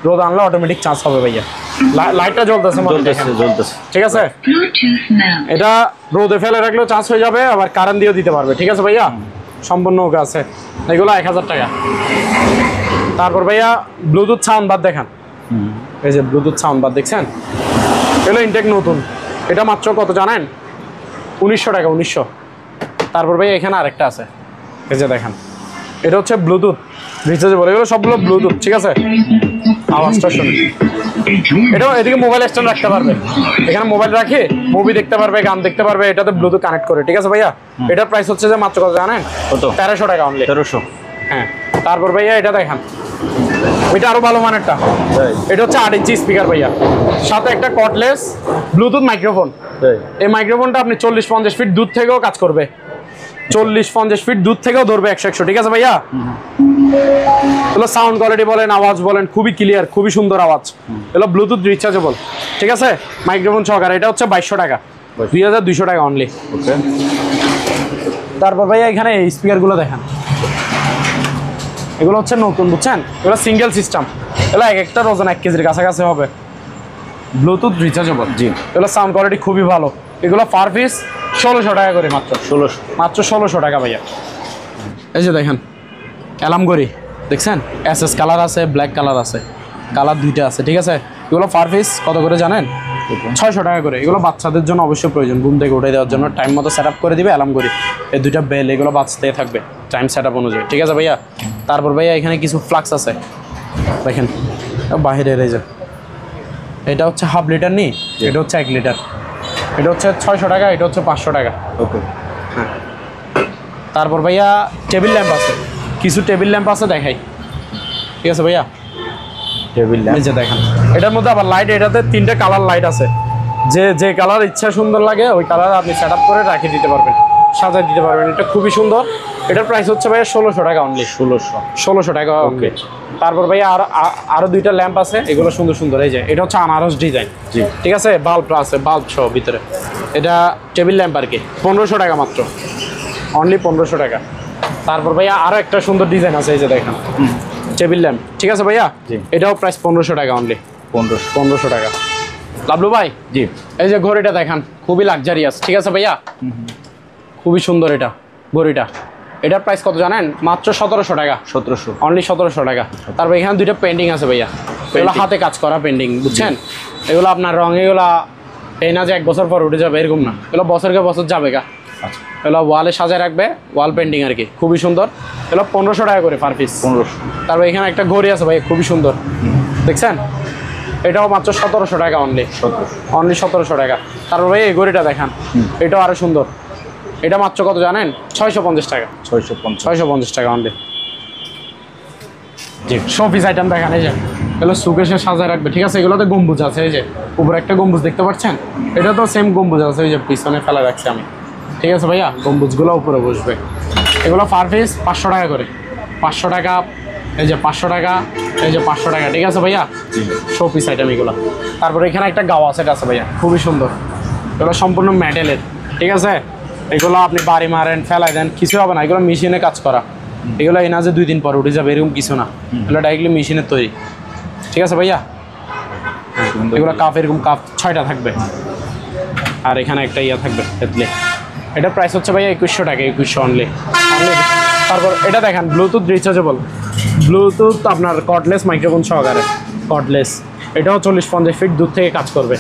[SPEAKER 1] রোদ আনলে অটোমেটিক চার্জ হবে ভাইয়া। লাইটটা জ্বলতেছে, ঠিক আছে। এটা রোদে ফেলে রাখলেও চার্জ হয়ে যাবে, আবার কারেন্ট দিয়েও দিতে পারবে, ঠিক আছে ভাইয়া। সম্পূর্ণ ওকে আছে। এগুলো 1000 টাকা। তারপর ভাইয়া ব্লুটুথ সাউন্ড বার দেখান, এই যে ব্লুটুথ সাউন্ড বার দেখছেন, এগুলো ইনটেক নতুন। এটা মাত্র কত জানেন? 1900 টাকা, 1900। তারপর ভাইয়া এখানে আরেকটা আছে, এই যে দেখেন, এটা হচ্ছে ব্লুটুথ রিচার্জেবল। এগুলো সবগুলো ব্লুটুথ, ঠিক আছে। আওয়াজটা শুনুন। এটা এদিকে মোবাইল স্ট্যান্ড রাখতে পারবে, এখানে মোবাইল রাখে মুভি দেখতে পারবে, গান দেখতে পারবে, এটাতে ব্লুটুথ কানেক্ট করে, ঠিক আছে ভাইয়া। এটার প্রাইস হচ্ছে যে মাত্র কত জানেন?
[SPEAKER 2] কত?
[SPEAKER 1] 1300 টাকা অনলি,
[SPEAKER 2] 1300।
[SPEAKER 1] হ্যাঁ। তারপর ভাইয়া এটা দেখেন, এটা আরো ভালো মানেরটা। এটা হচ্ছে 8 ইঞ্চি স্পিকার ভাইয়া, সাথে একটা কর্ডলেস ব্লুটুথ মাইক্রোফোন। এই মাইক্রোফোনটা আপনি 40-50 ফিট দূর থেকেও কাজ করবে, 40-50 ফিট দূর থেকেও ধরবে 100-100, ঠিক আছে ভাইয়া। এগুলো সাউন্ড কোয়ালিটি বলেন, আওয়াজ বলেন, খুবই ক্লিয়ার, খুবই সুন্দর আওয়াজ। এগুলো ব্লুটুথ রিচার্জেবল, ঠিক আছে, মাইক্রোফোন সহকারে। এটা হচ্ছে 2200 টাকা, 2200 টাকা অনলি।
[SPEAKER 2] ওকে।
[SPEAKER 1] তারপর ভাইয়া এখানে এই স্পিকারগুলো দেখেন, এগুলো হচ্ছে নতুন বুঝছেন, এগুলো সিঙ্গেল সিস্টেম। এগুলো একটা ওজন 1 কেজির কাছাকাছি হবে, ব্লুটুথ রিচার্জেবল।
[SPEAKER 2] জি,
[SPEAKER 1] এগুলো সাউন্ড কোয়ালিটি খুবই ভালো। এগুলো পার পিস 1600 টাকা করে, মাত্র 1600 টাকা ভাইয়া। এই যে দেখেন অ্যালার্ম ঘড়ি দেখছেন, এসএস কালার আছে, ব্ল্যাক কালার আছে, কালার দুইটা আছে, ঠিক আছে। এগুলো পার পিস কত করে জানেন? 600 টাকা করে। এগুলো বাচ্চাদের জন্য অবশ্যই প্রয়োজন, ঘুম থেকে উঠে দেওয়ার জন্য টাইম মতো সেট আপ করে দিবে অ্যালার্ম ঘড়ি। এই দুইটা বেল, এগুলো বাঁচতে থাকবে টাইম সেট আপ অনুযায়ী, ঠিক আছে ভাইয়া। তারপর ভাইয়া এখানে কিছু ফ্লাক্স আছে দেখেন, বাহিরের। এই যে এটা হচ্ছে 1/2 লিটার নি, এটা হচ্ছে 1 লিটার। এটা হচ্ছে 600 টাকা, এটা হচ্ছে 500 টাকা।
[SPEAKER 2] ওকে,
[SPEAKER 1] হ্যাঁ। তারপর ভাইয়া টেবিল ল্যাম্প আছে, কিছু টেবিল ল্যাম্প আছে দেখাই, ঠিক আছে ভাইয়া।
[SPEAKER 2] টেবিল ল্যাম্প,
[SPEAKER 1] এই যে দেখেন, এটার মধ্যে আবার লাইট, এটাতে 3টে কালার লাইট আছে। যে কালার ইচ্ছা সুন্দর লাগে ওই কালার আপনি সেট আপ করে রাখিয়ে দিতে পারবেন, সাজাই দিতে পারবেন। এটা খুবই সুন্দর। এটার প্রাইস হচ্ছে ভাইয়া 1600 টাকা অনলি, 1600 টাকা। ওকে। তারপর ভাইয়া আরো 2টা ল্যাম্প আছে, এগুলো সুন্দর সুন্দর। এই যে এটা হচ্ছে আনারস ডিজাইন,
[SPEAKER 2] জি,
[SPEAKER 1] ঠিক আছে, বাল্ব আছে, বাল্ব সহ ভিতরে। এটা টেবিল ল্যাম্প আর কি, 1500 টাকা মাত্র, অনলি 1500 টাকা। তারপর ভাইয়া আরো একটা সুন্দর ডিজাইন আছে, এই যে দেখেন টেবিল ল্যাম্প, ঠিক আছে ভাইয়া। এটাও প্রাইস 1500 টাকা অনলি, 1500 টাকা। লাভলু ভাই,
[SPEAKER 2] জি,
[SPEAKER 1] এই যে ঘড়িটা দেখেন, খুবই লাক্সারিয়াস, ঠিক আছে ভাইয়া, খুবই সুন্দর এটা ঘড়িটা। এটার প্রাইস কত জানেন? মাত্র 1700 টাকা,
[SPEAKER 2] 1700,
[SPEAKER 1] অনলি 1700 টাকা। তারপর এখানে 2টা পেন্টিং আছে ভাইয়া, এগুলো হাতে কাজ করা পেন্টিং বুঝছেন। এগুলো আপনার রং, এগুলো এই না যে 1 বছর পর উঠে যাবে এরকম না, এগুলো বছরকে বছর যাবে গা।
[SPEAKER 2] আচ্ছা,
[SPEAKER 1] এগুলো ওয়ালে সাজায় রাখবে, ওয়াল পেন্টিং আর কি, খুবই সুন্দর। এগুলো 1500 টাকা করে পার পিস,
[SPEAKER 2] 1500।
[SPEAKER 1] তারপর এখানে একটা ঘড়ি আছে ভাই, খুবই সুন্দর দেখছেন, এটাও মাত্র 1700 টাকা অনলি, 1700 টাকা। তারপর ভাই এই ঘড়িটা দেখান, এটাও আরো সুন্দর। এটা মাত্র কত জানেন? 650 টাকা, 650 টাকা অনলি। জি, শোপিস আইটেম দেখান, এই যে এগুলো সুকেশে সাজায় রাখবে, ঠিক আছে। এগুলোতে গম্বুজ আছে, এই যে উপরে একটা গম্বুজ দেখতে পাচ্ছেন, এটা তো সেম গম্বুজ আছে, ওই যে পিছনে ফেলা রাখছি আমি, ঠিক আছে ভাইয়া। গম্বুজগুলো উপরে বসবে। এগুলো পার পিস 500 টাকা করে, 500 টাকা, এই যে 500 টাকা, এই যে 500 টাকা, ঠিক আছে ভাইয়া। শোপিস আইটেম এগুলো। তারপরে এখানে একটা গাওয়া সেট আছে ভাইয়া, খুবই সুন্দর। এগুলো সম্পূর্ণ মেটেলের, ঠিক আছে। এগুলো আপনি বাড়ি মারেন, ফেলাই দেন, কিছু হবে না, এগুলো মেশিনে কাজ করা, এগুলো এই না যে 2 দিন পর উঠে যাবে এরকম কিছু না, এগুলো ডাইরেক্টলি মেশিনের তৈরি। ঠিক আছে ভাইয়া, এগুলো কাপ এরকম কাপ 6টা থাকবে, আর এখানে একটা ইয়া থাকবে তেতলে। এটা প্রাইস হচ্ছে ভাইয়া 2100 টাকা, 2100 অনলি। তারপর এটা দেখেন ব্লুটুথ রিচার্জেবল, ব্লুটুথ আপনার কর্ডলেস মাইক্রোফোন সহকারে, কর্ডলেস। এটাও 40-50 ফিট দূর থেকে কাজ করবে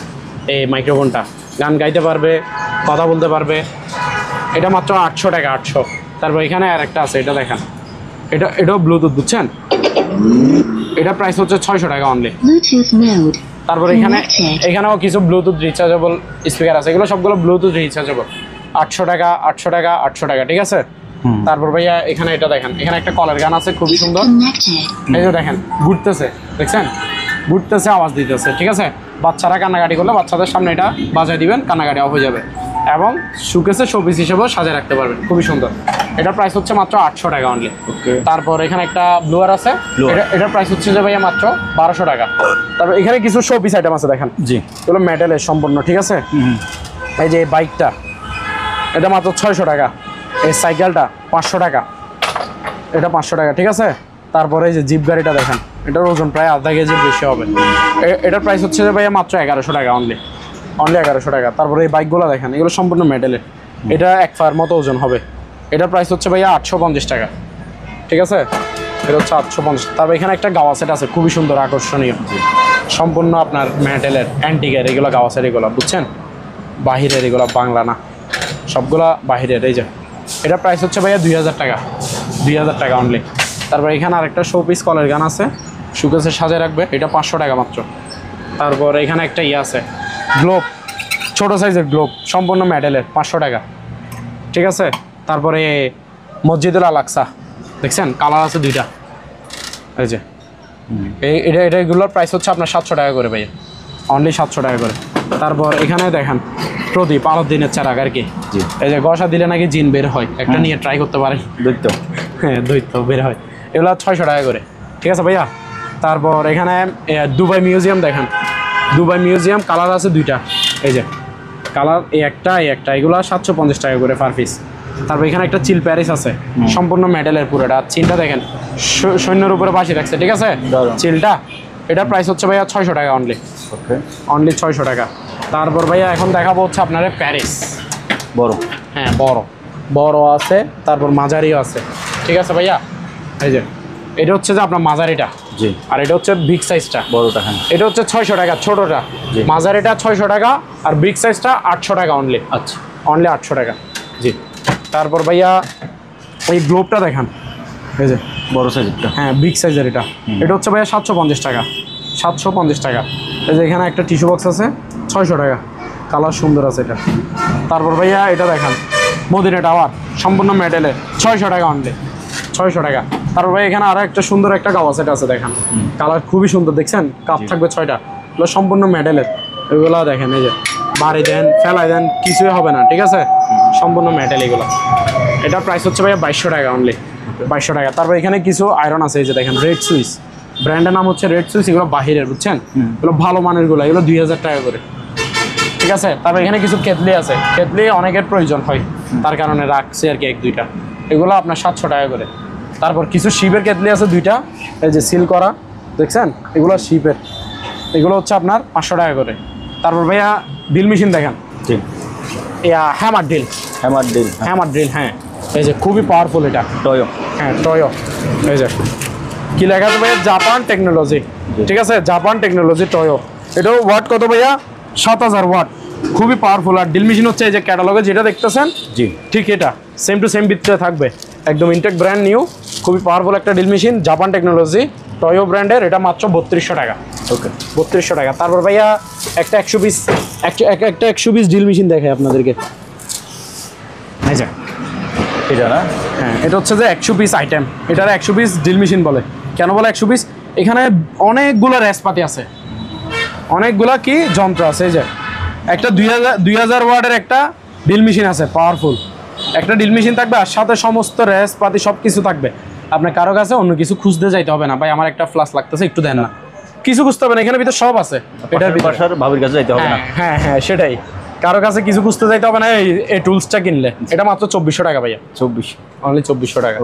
[SPEAKER 1] এই মাইক্রোফোনটা, গান গাইতে পারবে, কথা বলতে পারবে। এটা মাত্র 800 টাকা, 800। তারপর এখানে আর একটা আছে, এটা দেখেন, এটাও ব্লুটুথ, বুঝছেন? এটা প্রাইস হচ্ছে 600 টাকা অনলি। তারপর এখানেও কিছু ব্লুটুথ রিচার্জেবল স্পিকার আছে, এগুলো সবগুলো ব্লুটুথ রিচার্জেবল। 800 টাকা, 800 টাকা, 800 টাকা। ঠিক আছে। তারপর ভাইয়া এখানে এটা দেখেন, এখানে একটা কলের গান আছে খুবই সুন্দর। এই যে দেখেন ঘুরতেছে, দেখছেন ঘুরতেছে, আওয়াজ দিতেছে। ঠিক আছে। বাচ্চারা কান্নাকাটি করলে বাচ্চাদের সামনে এটা বাজায় দিবেন, কান্নাকাটি অফ হয়ে যাবে, এবং শোকেসে শোপিস হিসেবেও সাজিয়ে রাখতে পারবেন, খুবই সুন্দর। এটার প্রাইস হচ্ছে মাত্র 800 টাকা অনলি। তারপর এখানে একটা ব্লুয়ার আছে, এটার প্রাইস হচ্ছে যে ভাইয়া মাত্র 1200 টাকা। তারপর এখানে কিছু শোপিস আইটেম আছে দেখেন, জি, এগুলো মেটালের সম্পূর্ণ। ঠিক আছে। এই যে বাইকটা, এটা মাত্র 600 টাকা। এই সাইকেলটা 500 টাকা, এটা 500 টাকা। ঠিক আছে। তারপরে এই যে জিপ গাড়িটা দেখেন, এটার ওজন প্রায় আধা কেজির বেশি হবে। এটার প্রাইস হচ্ছে যে ভাইয়া মাত্র 1100 টাকা অনলি, 1100 টাকা। তারপরে এই বাইকগুলো দেখেন, এগুলো সম্পূর্ণ মেটালের, এটা 1 পায়ের মতো ওজন হবে। এটার প্রাইস হচ্ছে ভাইয়া 850 টাকা। ঠিক আছে। এটা হচ্ছে 850। তারপর এখানে একটা গাওয়া সেট আছে খুবই সুন্দর, আকর্ষণীয়, সম্পূর্ণ আপনার মেটালের, অ্যান্টিকের। এগুলো গাওয়া সেট, এগুলো বুঝছেন, বাহিরের, এগুলো বাংলা না, সবগুলা বাহিরের। এই যে এটা প্রাইস হচ্ছে ভাইয়া 2000 টাকা, 2000 টাকা অনলি। তারপর এখানে আরেকটা শোপিস কলের গান আছে, শুকেসে সাজে রাখবে, এটা 500 টাকা মাত্র। তারপর এখানে একটা ইয়ে আছে, গ্লোব, ছোট সাইজের গ্লোব, সম্পূর্ণ মেটালের, 500 টাকা। ঠিক আছে। তারপরে মসজিদুল আল-আকসা দেখছেন, কালার আছে 2টা। এই যে এগুলোর প্রাইস হচ্ছে আপনার 700 টাকা করে ভাইয়া, অনলি 700 টাকা করে। তারপর এখানে দেখেন প্রদীপ, আলাদিনের চারাক আর কি। এই যে গসা দিলে নাকি জিন বের হয়, একটা নিয়ে ট্রাই করতে পারেন। দৈত্য, হ্যাঁ দৈত্য বের হয়। এগুলো 600 টাকা করে। ঠিক আছে ভাইয়া। তারপর এখানে দুবাই মিউজিয়াম দেখেন, দুবাই মিউজিয়াম কালার আছে 2টা। এই যে কালার, এই একটা, এগুলো 750 টাকা করে পার পিস। তারপর এখানে একটা চিল প্যারিস আছে, সম্পূর্ণ মেটালের পুরোটা। চিলটা দেখেন সৈন্যের উপরে বাসি রাখছে। ঠিক আছে। চিলটা, এটার প্রাইস হচ্ছে ভাইয়া 600 টাকা অনলি, অনলি 600 টাকা। তারপর ভাইয়া এখন দেখাবো হচ্ছে আপনার প্যারিস বড়, হ্যাঁ বড় আছে, তারপর মাঝারিও আছে। ঠিক আছে ভাইয়া। এই যে এটা হচ্ছে যে আপনার মাঝারিটা, জি, আর এটা হচ্ছে বিগ সাইজটা, বড়টা। হ্যাঁ, এটা হচ্ছে 600 টাকা, ছোটটা। মাঝারিটা 600 টাকা, আর বিগ সাইজটা 800 টাকা অনলি। আচ্ছা, অনলি 800 টাকা। জি। তারপর ভাইয়া এই গ্লোবটা দেখান, এই যে বড় সাইজেরটা, হ্যাঁ বিগ সাইজের। এটা হচ্ছে ভাইয়া 750 টাকা, 750 টাকা। এই যে এখানে একটা টিস্যু বক্স আছে, 600 টাকা, কালার সুন্দর আছে এটা। তারপর ভাইয়া এটা দেখান, মদিনা টাওয়ার, সম্পূর্ণ মেটালের, 600 টাকা অনলি, 600 টাকা। তারপর ভাই এখানে আরো একটা সুন্দর একটা গাওয়া সেট আছে দেখেন, কালার খুবই সুন্দর, দেখছেন কাপ থাকবে 6টা, এগুলো সম্পূর্ণ মেটালের। এগুলো দেখেন, এই যে বাড়ি দেন, ফেলাই দেন, কিছুই হবে না। ঠিক আছে। সম্পূর্ণ মেটাল এগুলো। এটার প্রাইস হচ্ছে ভাইয়া 2200 টাকা অনলি, 2200 টাকা। তারপর এখানে কিছু আয়রন আছে, এই যে দেখেন রেড সুইচ, ব্র্যান্ডের নাম হচ্ছে রেড সুইচ। এগুলো বাহিরের, বুঝছেন, এগুলো ভালো মানের গুলো, এগুলো 2000 টাকা করে। ঠিক আছে। তারপর এখানে কিছু কেতলি আছে, কেতলি অনেকের প্রয়োজন হয়, তার কারণে রাখছি আর কি 1-2টা। এগুলো আপনার 700 টাকা করে। তারপর কিছু শিপের কেতলি আছে 2টা, এই যে সিল করা, দেখছেন, এগুলো শিপের, এগুলো হচ্ছে আপনার 500 টাকা করে। তারপর ভাইয়া ড্রিল মেশিন দেখেন, হ্যামার ড্রিল, হ্যাঁ এই যে খুবই পাওয়ারফুল এটা, টয়ো, হ্যাঁ টয়ো। এই যে কি লেখা আছে ভাইয়া, জাপান টেকনোলজি। ঠিক আছে, জাপান টেকনোলজি টয়ো। এটাও ওয়াট কত ভাইয়া, 7000 ওয়াট, খুবই পাওয়ারফুল। আর ড্রিল মেশিন হচ্ছে এই যে ক্যাটালগে যেটা দেখতেছেন, জি ঠিক এটা সেম টু সেম ভিতরে থাকবে, একদম ইনটেক ব্র্যান্ড নিউ, খুবই পাওয়ারফুল একটা drill machine, Japan technology, Toyo ব্র্যান্ডের। এটা মাত্র 3200 টাকা। ওকে, 3200 টাকা। তারপর ভাইয়া একটা 120 ড্রিল মেশিন দেখাই আপনাদেরকে। এই যে এটা না, হ্যাঁ এটা হচ্ছে যে 100 পিস আইটেম, এটার 100 পিস ড্রিল মেশিন বলে। কেন বলে 100 পিস? এখানে অনেকগুলো রেসপাতি আছে, অনেকগুলা কি যন্ত্র আছে। এই যে একটা 2000 ওয়াটের একটা ড্রিল মেশিন আছে, পাওয়ারফুল একটা ড্রিল মেশিন থাকবে, আর সাথে সমস্ত রেসপাতি সব কিছু থাকবে। আপনার কারো কাছে অন্য কিছু খুঁজতে যাইতে হবে না, ভাই আমার একটা ফ্লাশ লাগতেছে একটু দেন না, কিছু খুঁজতে হবে না, এখানে ভিতরে সব আছে। এটার ভিতরে ভাবির কাছে যাইতে হবে না, হ্যাঁ হ্যাঁ সেটাই, কারো কাছে কিছু খুঁজতে যাইতে হবে না। এই টুলসটা কিনলে এটা মাত্র 2400 টাকা ভাইয়া, 24, অনলি 2400 টাকা।